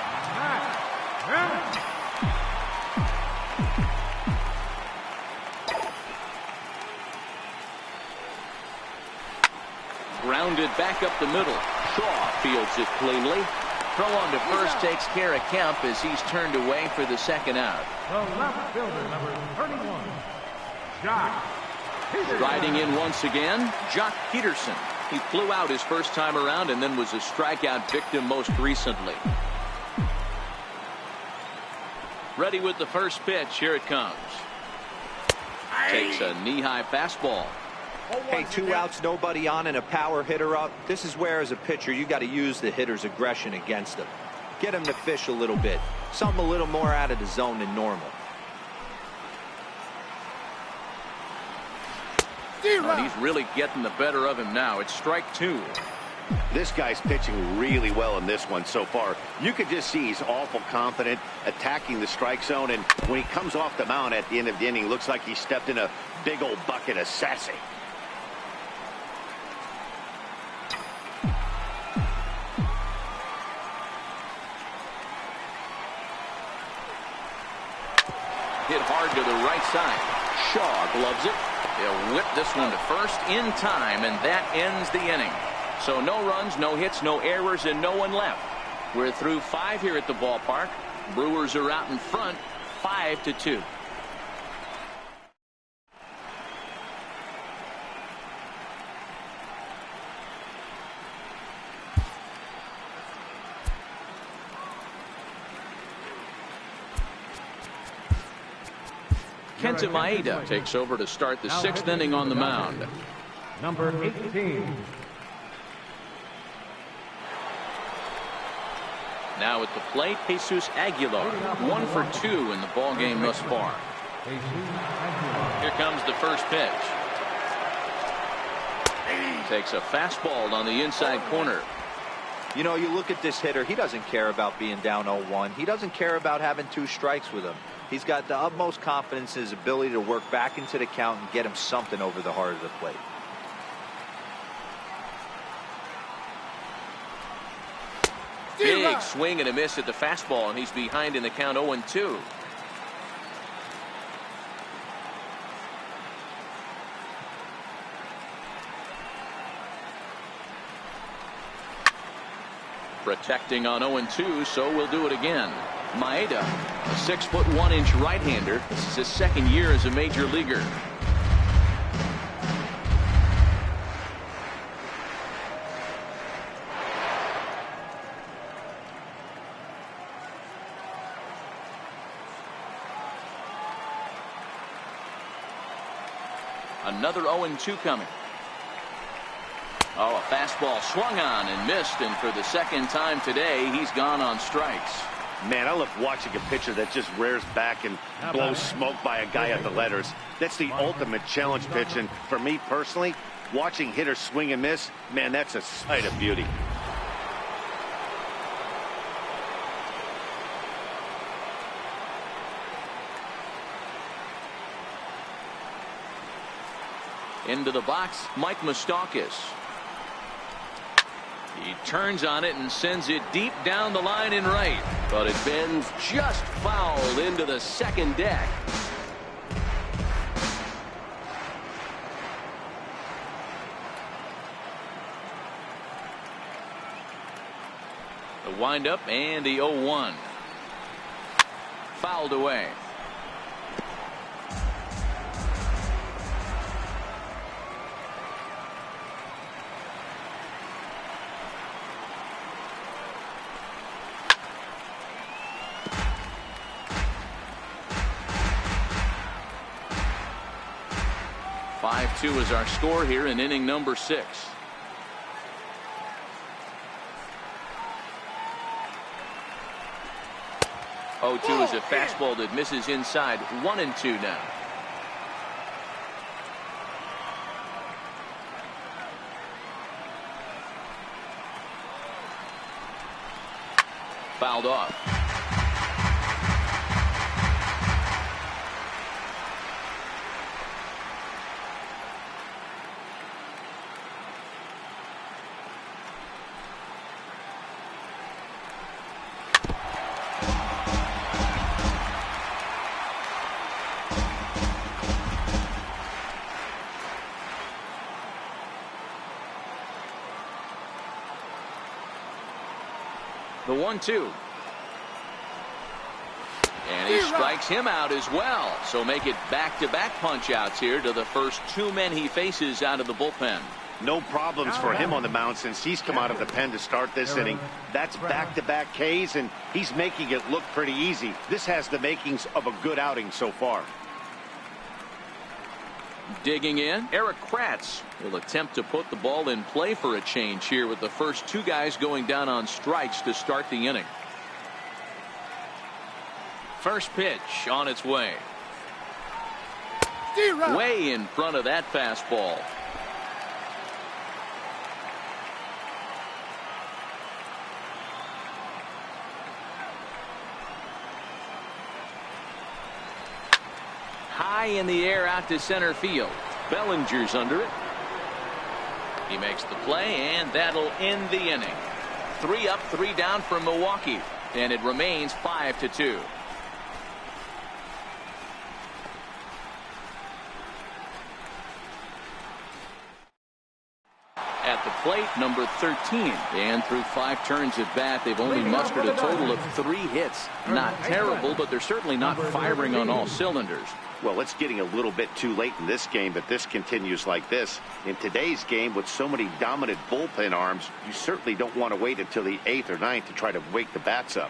Grounded back up the middle. Shaw fields it cleanly. Throw on to first takes care of Kemp as he's turned away for the second out. The left fielder, number 31, Jock Peterson. Riding in once again, Jock Peterson. He flew out his first time around and then was a strikeout victim most recently. Ready with the first pitch. Here it comes. Takes a knee-high fastball. Hey, 2 outs, nobody on, and a power hitter up. This is where, as a pitcher, you got to use the hitter's aggression against him. Get him to fish a little bit. Something a little more out of the zone than normal. And he's really getting the better of him now. It's strike 2. This guy's pitching really well in this one so far. You could just see he's awful confident attacking the strike zone, and when he comes off the mound at the end of the inning, looks like he stepped in a big old bucket of sassy. Hit hard to the right side. Shaw gloves it. He'll whip this one to first in time, and that ends the inning. So no runs, no hits, no errors, and no one left. We're through 5 here at the ballpark. Brewers are out in front, 5-2. Kenta Maeda takes over to start the 6th inning on the mound. Number 18. Now at the plate, Jesus Aguilar, 1 for 2 in the ball game thus far. Here comes the first pitch. Takes a fastball on the inside corner. You know, you look at this hitter, he doesn't care about being down 0-1. He doesn't care about having 2 strikes with him. He's got the utmost confidence in his ability to work back into the count and get him something over the heart of the plate. Big swing and a miss at the fastball, and he's behind in the count 0-2. Protecting on 0-2, so we'll do it again. Maeda, a 6'1" right-hander. This is his 2nd year as a major leaguer. Another 0-2 coming. Oh, a fastball swung on and missed, and for the 2nd time today, he's gone on strikes. Man, I love watching a pitcher that just rears back and blows smoke by a guy at the letters. That's the ultimate challenge pitch, and for me personally, watching hitters swing and miss, man, that's a sight of beauty. Into the box, Mike Moustakas. He turns on it and sends it deep down the line in right. But it bends just foul into the second deck. The windup and the 0-1. Fouled away. Two is our score here in inning number 6. 0-2 is a fastball that misses inside. 1-2 now. Fouled off. The 1-2. And he strikes him out as well. So make it back-to-back punch-outs here to the first 2 men he faces out of the bullpen. No problems for him on the mound since he's come out of the pen to start this inning. That's back-to-back Ks, and he's making it look pretty easy. This has the makings of a good outing so far. Digging in, Eric Kratz will attempt to put the ball in play for a change here with the first 2 guys going down on strikes to start the inning. First pitch on its way. Way in front of that fastball. High in the air out to center field. Bellinger's under it. He makes the play, and that'll end the inning. 3 up, 3 down for Milwaukee, and it remains 5-2. At the plate, number 13, and through 5 turns at bat, they've only mustered a total of 3 hits. Not terrible, but they're certainly not firing on all cylinders. Well, it's getting a little bit too late in this game, but this continues like this. In today's game, with so many dominant bullpen arms, you certainly don't want to wait until the 8th or 9th to try to wake the bats up.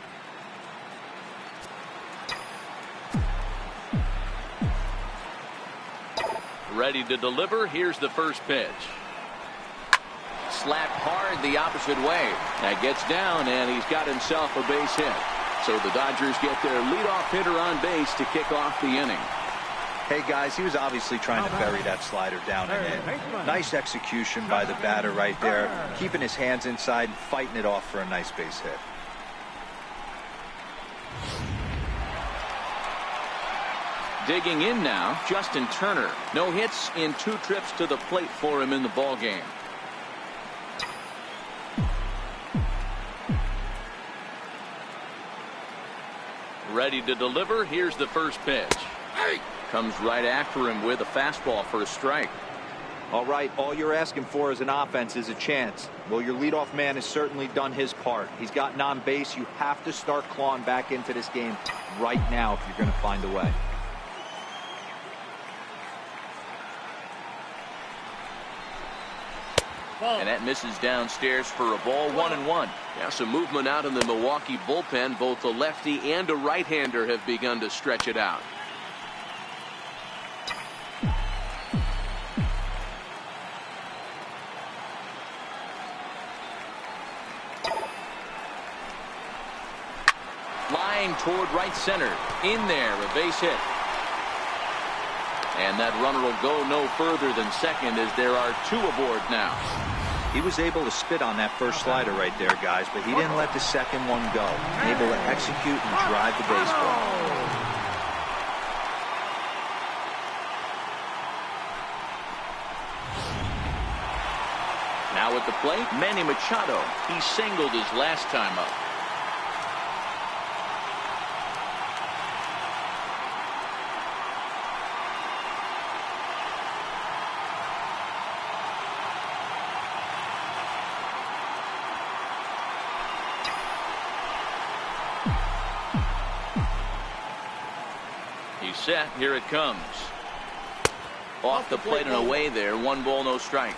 Ready to deliver. Here's the first pitch. Slapped hard the opposite way. That gets down, and he's got himself a base hit. So the Dodgers get their leadoff hitter on base to kick off the inning. Hey guys, he was obviously trying to bury that slider down and in. Nice execution by the batter right there, keeping his hands inside and fighting it off for a nice base hit. Digging in now, Justin Turner. No hits in 2 trips to the plate for him in the ballgame. Ready to deliver. Here's the first pitch. Comes right after him with a fastball for a strike. All right, all you're asking for as an offense is a chance. Well, your leadoff man has certainly done his part. He's gotten on base. You have to start clawing back into this game right now if you're going to find a way. And that misses downstairs for a ball. 1-1. Now some movement out in the Milwaukee bullpen. Both a lefty and a right-hander have begun to stretch it out. Flying toward right center. In there, a base hit. And that runner will go no further than second as there are 2 aboard now. He was able to spit on that first slider right there, guys, but he didn't let the second one go. Able to execute and drive the baseball. at the plate, Manny Machado. He singled his last time up. He's set. Here it comes. Off the plate and away there. 1 ball, no strikes.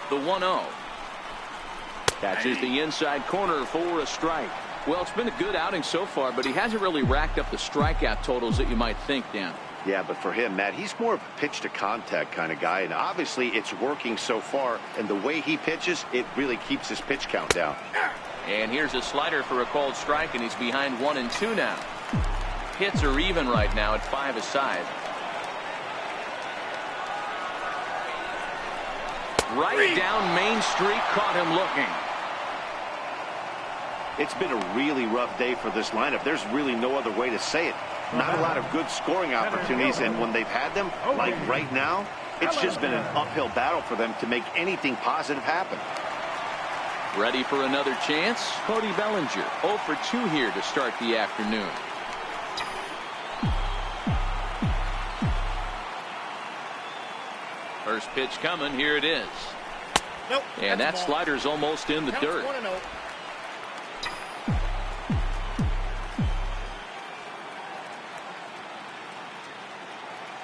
The 1-0. Catches the inside corner for a strike. Well, it's been a good outing so far, but he hasn't really racked up the strikeout totals that you might think, Dan. Yeah, but for him, Matt, he's more of a pitch to contact kind of guy, and obviously it's working so far, and the way he pitches, it really keeps his pitch count down. And here's a slider for a called strike, and he's behind 1-2 now. Hits are even right now at 5 aside. Right down Main Street, caught him looking. It's been a really rough day for this lineup. There's really no other way to say it. Not a lot of good scoring opportunities, and when they've had them, like right now, it's just been an uphill battle for them to make anything positive happen. Ready for another chance? Cody Bellinger, 0 for 2 here to start the afternoon. First pitch coming. Here it is. Nope. And that slider's almost in the dirt. 1-0.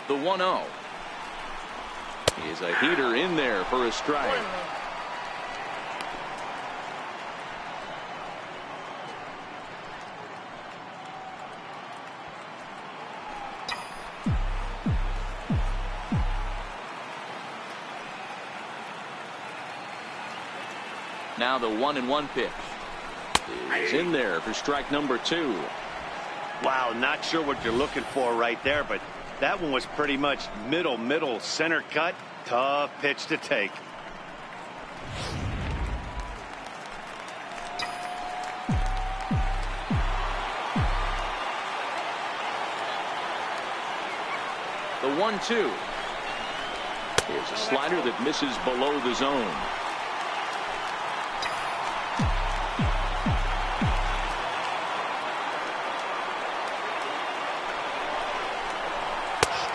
The 1-0 is a heater in there for a strike. 1-0. Now the 1-1 pitch is in there for strike number 2. Wow, not sure what you're looking for right there, but that one was pretty much middle center cut. Tough pitch to take. The 1-2 is a slider that misses below the zone.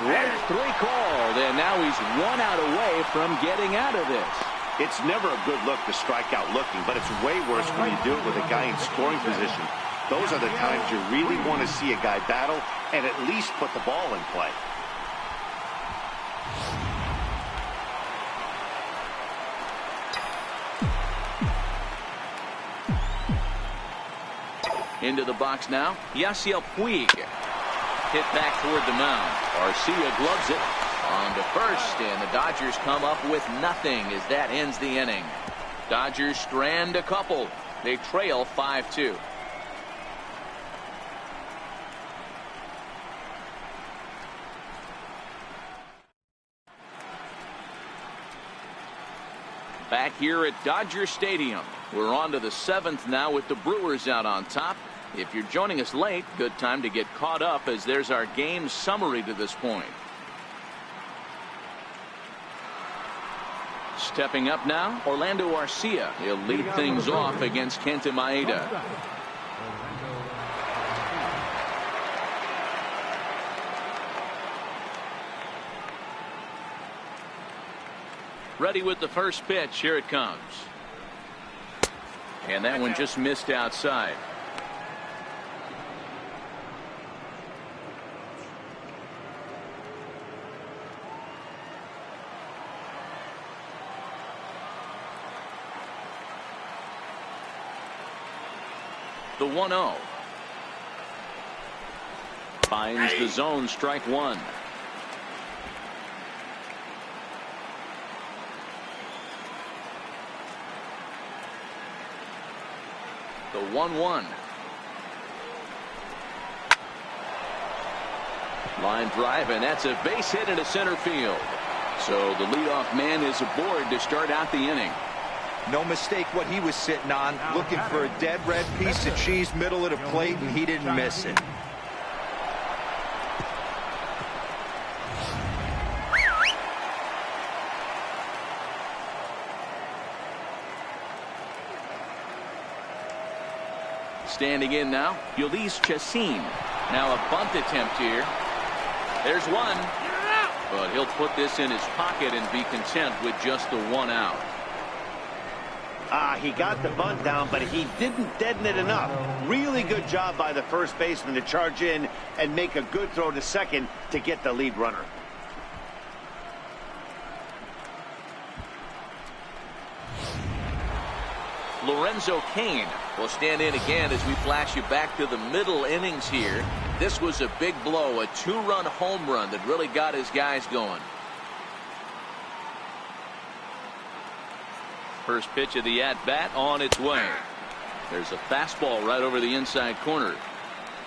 Strike 3 called, and now he's 1 out away from getting out of this. It's never a good look to strike out looking, but it's way worse when you do it with a guy in scoring position. Those are the times you really want to see a guy battle and at least put the ball in play. Into the box now, Yasiel Puig. Hit back toward the mound. Garcia gloves it on to first, and the Dodgers come up with nothing as that ends the inning. Dodgers strand a couple. They trail 5-2. Back here at Dodger Stadium, we're on to the 7th now with the Brewers out on top. If you're joining us late, good time to get caught up as there's our game summary to this point. Stepping up now, Orlando Arcia. He'll lead things off against Kenta Maeda. Ready with the first pitch. Here it comes. And that one just missed outside. The 1-0 finds the zone, strike 1. The 1-1 line drive, and that's a base hit into center field. So the leadoff man is aboard to start out the inning. No mistake what he was sitting on, looking for a dead red piece of cheese middle of the plate, and he didn't miss it. Standing in now, Nlcs Chassin. Now a bunt attempt here. There's one. But he'll put this in his pocket and be content with just the 1 out. He got the bunt down, but he didn't deaden it enough. Really good job by the first baseman to charge in and make a good throw to second to get the lead runner. Lorenzo Cain will stand in again as we flash you back to the middle innings here. This was a big blow, a 2-run home run that really got his guys going. First pitch of the at-bat on its way. There's a fastball right over the inside corner.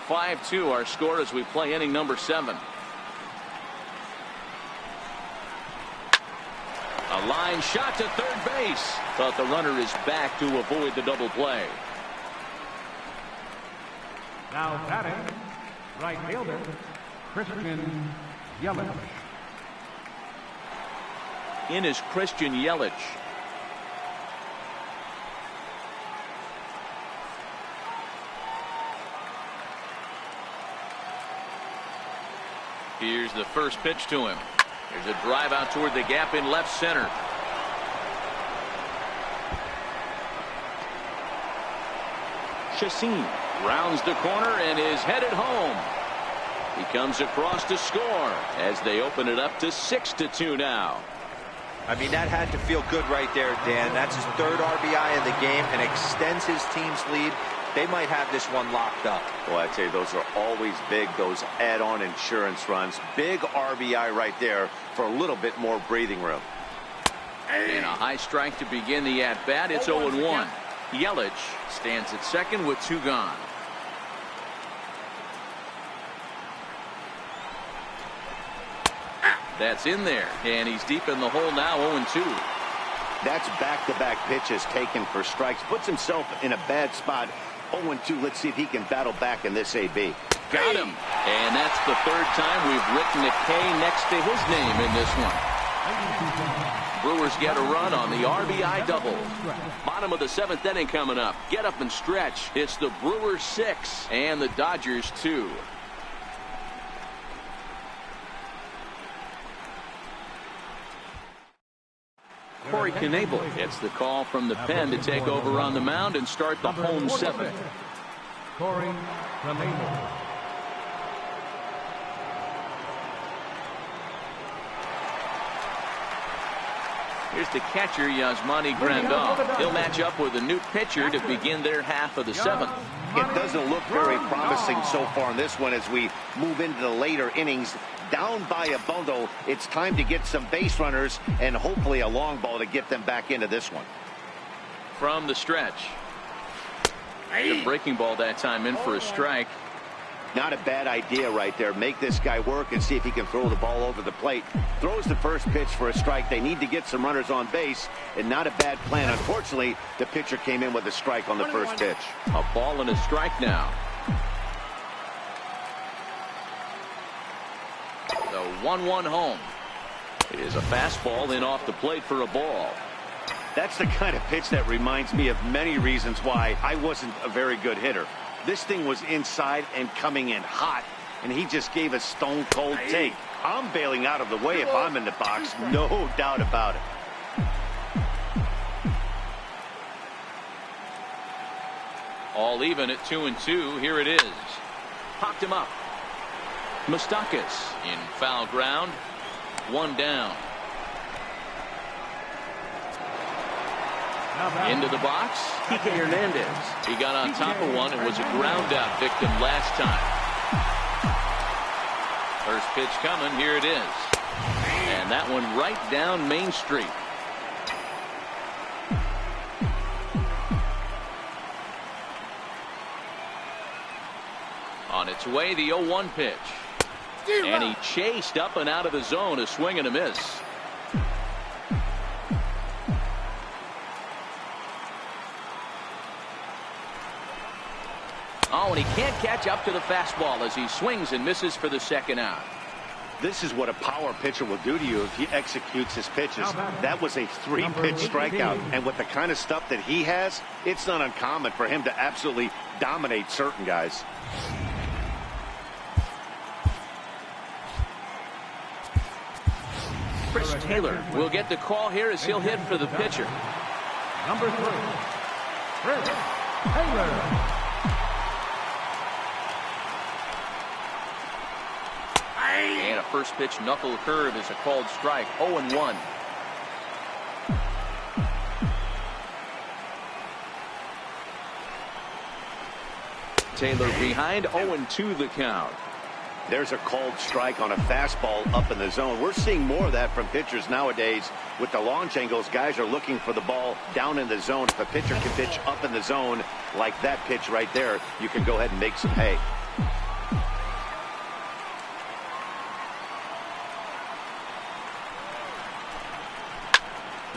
5-2 our score as we play inning number 7. A line shot to third base. But the runner is back to avoid the double play. Now batting, right fielder, Christian Yelich. In is Christian Yelich. Here's the first pitch to him. There's a drive out toward the gap in left center. Chassin rounds the corner and is headed home. He comes across to score as they open it up to 6-2 now. I mean, that had to feel good right there, Dan. That's his 3rd RBI of the game and extends his team's lead. They might have this one locked up. Well, I'd say those are always big, those add-on insurance runs. Big RBI right there for a little bit more breathing room. And a high strike to begin the at-bat. It's 0-1. Yelich stands at second with 2 gone. That's in there, and he's deep in the hole now. 0-2. That's back-to-back pitches taken for strikes. Puts himself in a bad spot. 0-2. Let's see if he can battle back in this AB. Got him. And that's the 3rd time we've written a K next to his name in this one. Brewers get a run on the RBI double. Bottom of the 7th inning coming up. Get up and stretch. It's the Brewers 6 and the Dodgers 2. Corey Knebel gets the call from the pen to take over on the mound and start the home 7th. Corey Knebel. Here's the catcher, Yasmani Grandal. He'll match up with a new pitcher to begin their half of the 7th. It doesn't look very promising so far in this one as we move into the later innings. Down by a bundle, it's time to get some base runners and hopefully a long ball to get them back into this one. From the stretch. The breaking ball that time in for a strike. Not a bad idea right there. Make this guy work and see if he can throw the ball over the plate. Throws the first pitch for a strike. They need to get some runners on base, and not a bad plan. Unfortunately, the pitcher came in with a strike on the first pitch. A ball and a strike now. The 1-1 home. It is a fastball in off the plate for a ball. That's the kind of pitch that reminds me of many reasons why I wasn't a very good hitter. This thing was inside and coming in hot, and he just gave a stone cold take. I'm bailing out of the way if I'm in the box, no doubt about it. All even at 2-2. Here it is. Popped him up. Moustakas in foul ground. 1 down. Into the box, Kike Hernandez. He got on top of one and was a ground out victim last time. First pitch coming. Here it is. And that one right down Main Street. On its way, the 0-1 pitch. And he chased up and out of the zone, a swing and a miss. Oh, and he can't catch up to the fastball as he swings and misses for the 2nd out. This is what a power pitcher will do to you if he executes his pitches. That was a 3-pitch strikeout. And with the kind of stuff that he has, it's not uncommon for him to absolutely dominate certain guys. Chris Taylor will get the call here as he'll hit for the pitcher. Number 3, Chris Taylor. And a first pitch knuckle curve is a called strike. 0-1. Taylor behind. 0-2 the count. There's a called strike on a fastball up in the zone. We're seeing more of that from pitchers nowadays. With the launch angles, guys are looking for the ball down in the zone. If a pitcher can pitch up in the zone like that pitch right there, you can go ahead and make some hay.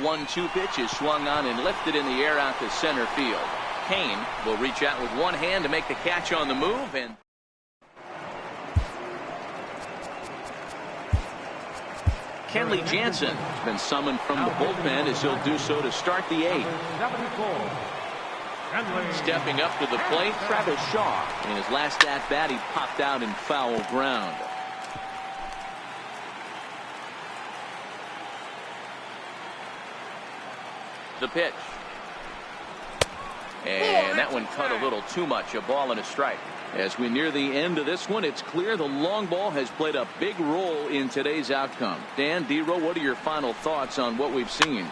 One-two pitch is swung on and lifted in the air out to center field. Kane will reach out with one hand to make the catch on the move, and Kenley Jansen has been summoned from the bullpen as he'll do so to start the 8th. Stepping up to the plate, Travis Shaw. In his last at-bat, he popped out in foul ground. The pitch. And that one cut a little too much. A ball and a strike. As we near the end of this one, it's clear the long ball has played a big role in today's outcome. Dan, D-Row, what are your final thoughts on what we've seen?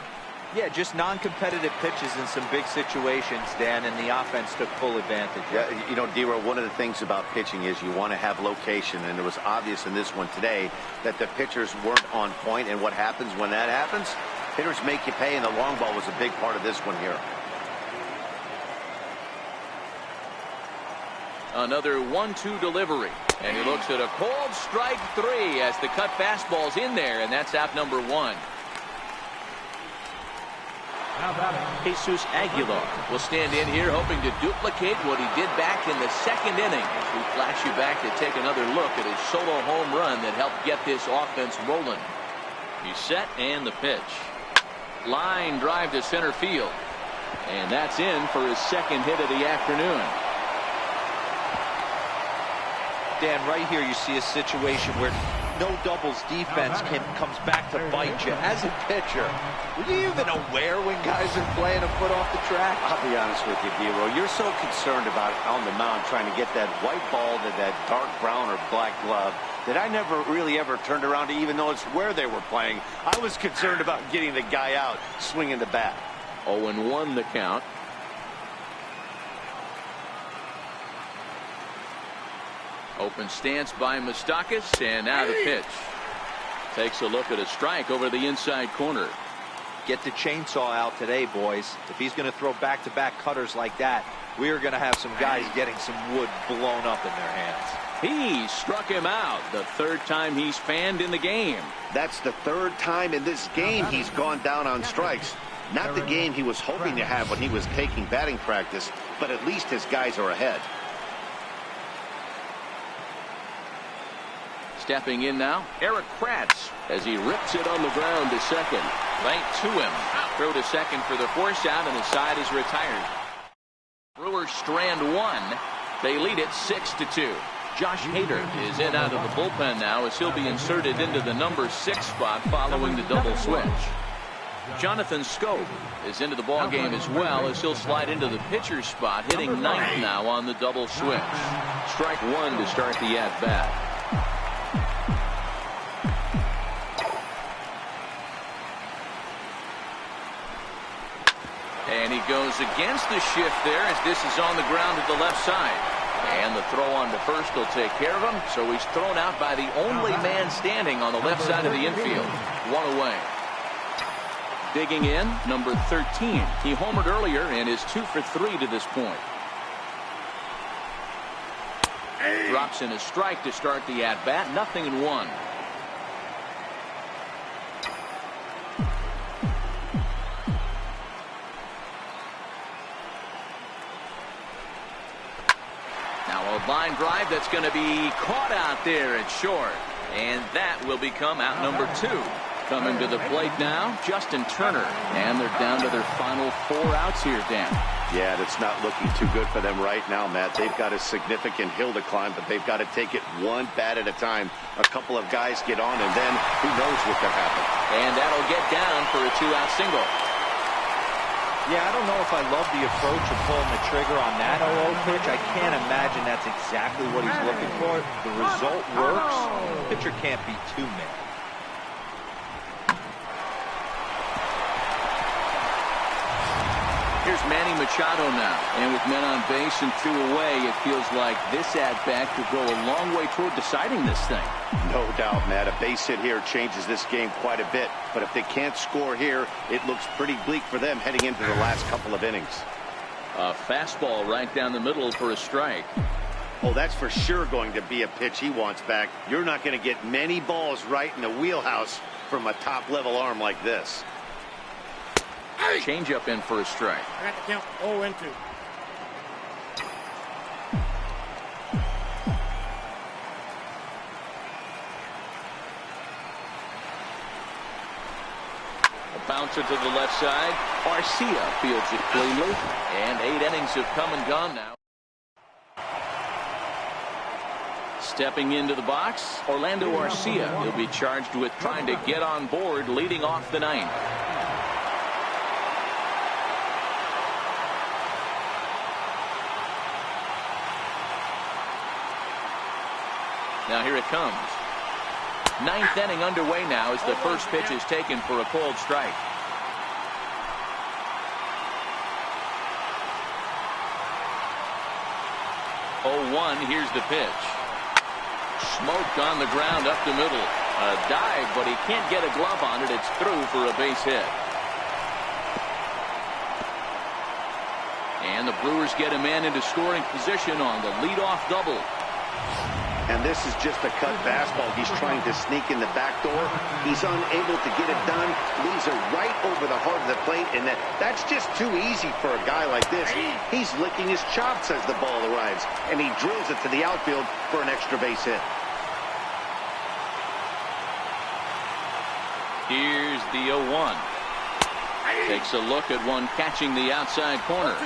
Yeah, just non-competitive pitches in some big situations, Dan, and the offense took full advantage. Yeah, you know, D-Row, one of the things about pitching is you want to have location, and it was obvious in this one today that the pitchers weren't on point, and what happens when that happens? Hitters make you pay, and the long ball was a big part of this one here. Another 1-2 delivery, and he looks at a cold strike 3 as the cut fastball's in there, and that's out number 1. Jesus Aguilar will stand in here hoping to duplicate what he did back in the 2nd inning. As we flash you back to take another look at his solo home run that helped get this offense rolling. He's set, and the pitch. Line drive to center field, and that's in for his 2nd hit of the afternoon. Dan, right here you see a situation where no doubles defense comes back to bite you. As a pitcher, were you even aware when guys are playing a foot off the track? I'll be honest with you, D-Row. You're so concerned about on the mound trying to get that white ball to that dark brown or black glove that I never really ever turned around to even notice where they were playing. I was concerned about getting the guy out swinging the bat. 0-1 the count. Open stance by Moustakas, and now the pitch. Takes a look at a strike over the inside corner. Get the chainsaw out today, boys. If he's going to throw back-to-back cutters like that, we are going to have some guys getting some wood blown up in their hands. He struck him out. The 3rd time he's fanned in the game. That's the 3rd time in this game he's gone down on strikes. Not the game he was hoping to have when he was taking batting practice, but at least his guys are ahead. Stepping in now, Eric Kratz, as he rips it on the ground to second. Right to him. Throw to second for the force out, and the side is retired. Brewers strand 1. They lead it 6-2. Josh Hader is in out of the bullpen now as he'll be inserted into the number 6 spot following the double switch. Jonathan Scope is into the ball game as well as he'll slide into the pitcher's spot, hitting 9th now on the double switch. Strike 1 to start the at-bat. And he goes against the shift there as this is on the ground to the left side. And the throw on to first will take care of him. So he's thrown out by the only man standing on the left side of the infield. 1 away. Digging in, number 13. He homered earlier and is 2 for 3 to this point. Drops in a strike to start the at-bat. 0-1. Line drive that's going to be caught out there at short, and that will become out number 2. Coming to the plate now, Justin Turner. And they're down to their final 4 outs here, Dan. Yeah, that's not looking too good for them right now, Matt. They've got a significant hill to climb, but they've got to take it one bat at a time. A couple of guys get on, and then who knows what could happen. And that'll get down for a 2-out single. Yeah, I don't know if I love the approach of pulling the trigger on that 0-0 pitch. I can't imagine that's exactly what he's looking for. The result works. Pitcher can't be too mad. Here's Manny Machado now. And with men on base and 2 away, it feels like this at-bat could go a long way toward deciding this thing. No doubt, Matt. A base hit here changes this game quite a bit. But if they can't score here, it looks pretty bleak for them heading into the last couple of innings. A fastball right down the middle for a strike. Oh, that's for sure going to be a pitch he wants back. You're not going to get many balls right in the wheelhouse from a top-level arm like this. Change up in for a strike. I got to count 0-2. A bouncer to the left side. Arcia fields it cleanly. And 8 innings have come and gone now. Stepping into the box, Orlando Arcia. He'll be charged with trying to get on board leading off the 9th. Now here it comes. 9th inning underway now as the first pitch is taken for a called strike. Oh, 1, here's the pitch. Smoked on the ground up the middle. A dive, but he can't get a glove on it. It's through for a base hit. And the Brewers get a man into scoring position on the leadoff double. And this is just a cut fastball. He's trying to sneak in the back door. He's unable to get it done. Leaves it right over the heart of the plate. And that's just too easy for a guy like this. He's licking his chops as the ball arrives. And he drills it to the outfield for an extra base hit. Here's the 0-1. Takes a look at one catching the outside corner.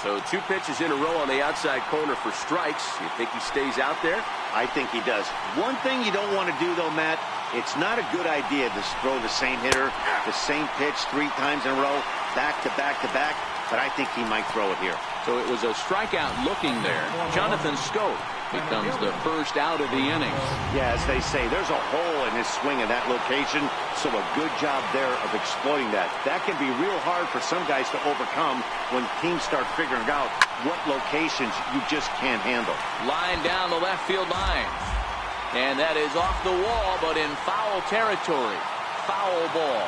So 2 pitches in a row on the outside corner for strikes. You think he stays out there? I think he does. One thing you don't want to do, though, Matt, it's not a good idea to throw the same hitter, the same pitch 3 times in a row, back to back to back. But I think he might throw it here. So it was a strikeout looking there. Jonathan Scope becomes the first out of the inning. Yeah, as they say, there's a hole in his swing in that location, so a good job there of exploiting that. That can be real hard for some guys to overcome when teams start figuring out what locations you just can't handle. Line down the left field line. And that is off the wall, but in foul territory. Foul ball.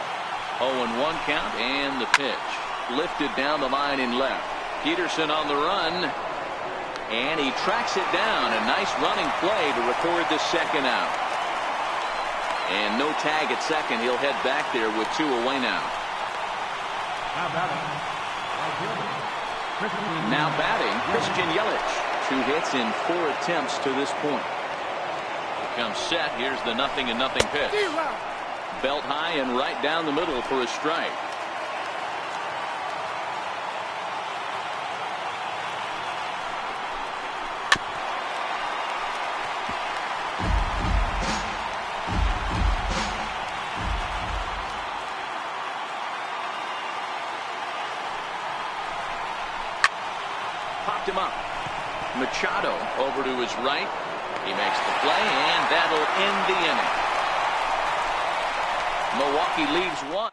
0-1 count, and the pitch. Lifted down the line in left. Peterson on the run. And he tracks it down. A nice running play to record the second out. And no tag at second. He'll head back there with 2 away now. Now batting, Christian Yelich. 2 hits in 4 attempts to this point. Here comes set. Here's the 0-0 pitch. Belt high and right down the middle for a strike. Popped him up. Machado over to his right. He makes the play, and that'll end the inning. Milwaukee leaves 1.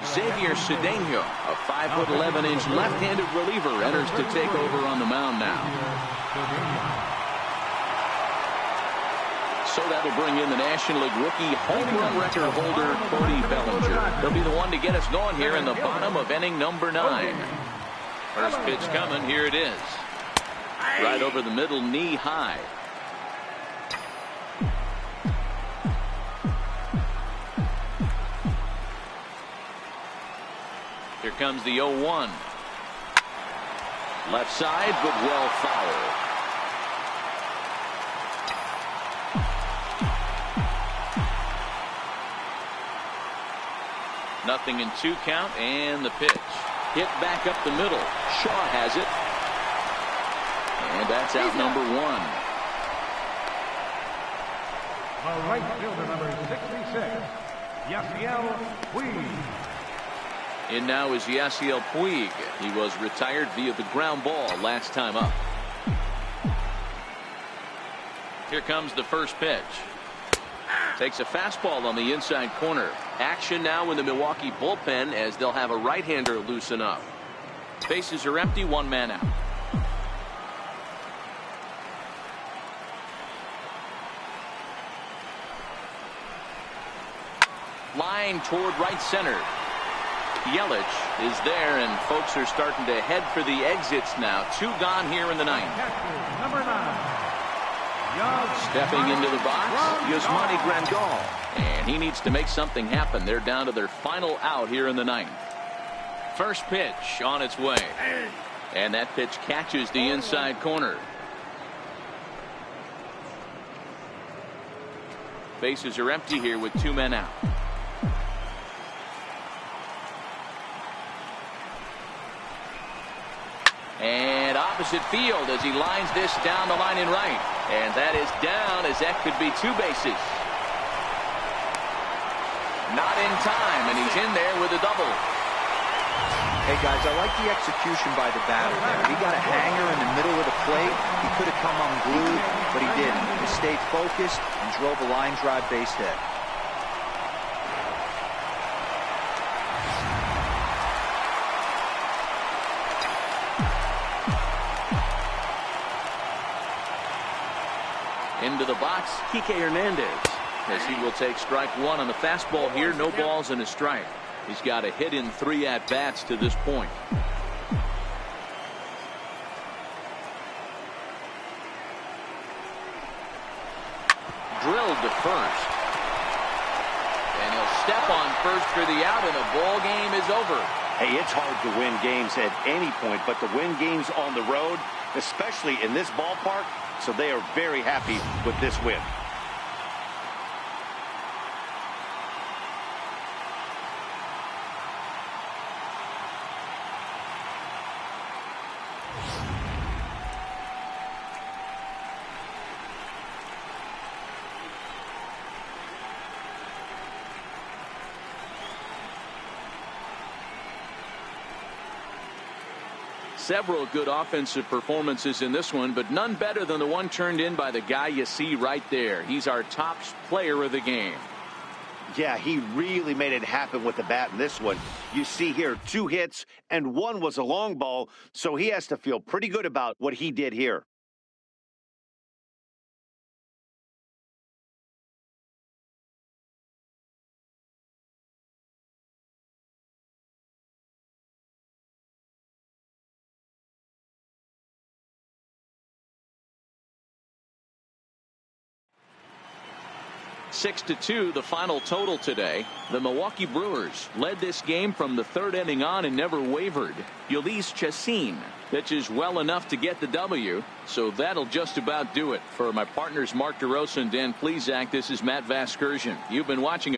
Xavier Cedeno, a 5'11" left-handed reliever, enters to take over on the mound now. So that'll bring in the National League rookie home run record holder Cody Bellinger. He'll be the one to get us going here in the bottom of inning number 9. First pitch coming. Here it is. Right over the middle, knee high. Here comes the 0-1. Left side, but well foul. Nothing in 2 count, and the pitch. Hit back up the middle. Shaw has it. And that's out number 1. The right fielder, number 66, Yasiel Puig. In now is Yasiel Puig. He was retired via the ground ball last time up. Here comes the first pitch. Takes a fastball on the inside corner. Action now in the Milwaukee bullpen as they'll have a right-hander loosen up. Bases are empty, 1 man out. Line toward right center. Yelich is there, and folks are starting to head for the exits now. 2 gone here in the 9th. Number 9. Stepping into the box, Yasmani Grandal. And he needs to make something happen. They're down to their final out here in the 9th. First pitch on its way. And that pitch catches the inside corner. Bases are empty here with 2 men out. And opposite field as he lines this down the line in right. And that is down, as that could be 2 bases. Not in time, and he's in there with a double. Hey guys, I like the execution by the batter there. He got a hanger in the middle of the plate. He could have come unglued, but he didn't. He stayed focused and drove a line drive base hit. Into the box, Kike Hernandez, as he will take strike 1 on the fastball here. No balls and a strike. He's got a hit in 3 at-bats to this point. Drilled to first. And he'll step on first for the out, and the ball game is over. Hey, it's hard to win games at any point, but to win games on the road, especially in this ballpark, so they are very happy with this win. Several good offensive performances in this one, but none better than the one turned in by the guy you see right there. He's our top player of the game. Yeah, he really made it happen with the bat in this one. You see here 2 hits, and 1 was a long ball, so he has to feel pretty good about what he did here. (6-2) the final total today. The Milwaukee Brewers led this game from the 3rd inning on and never wavered. Ulysses Chassin pitches well enough to get the W, so that'll just about do it. For my partners Mark DeRosa and Dan Plesac, this is Matt Vasgersian. You've been watching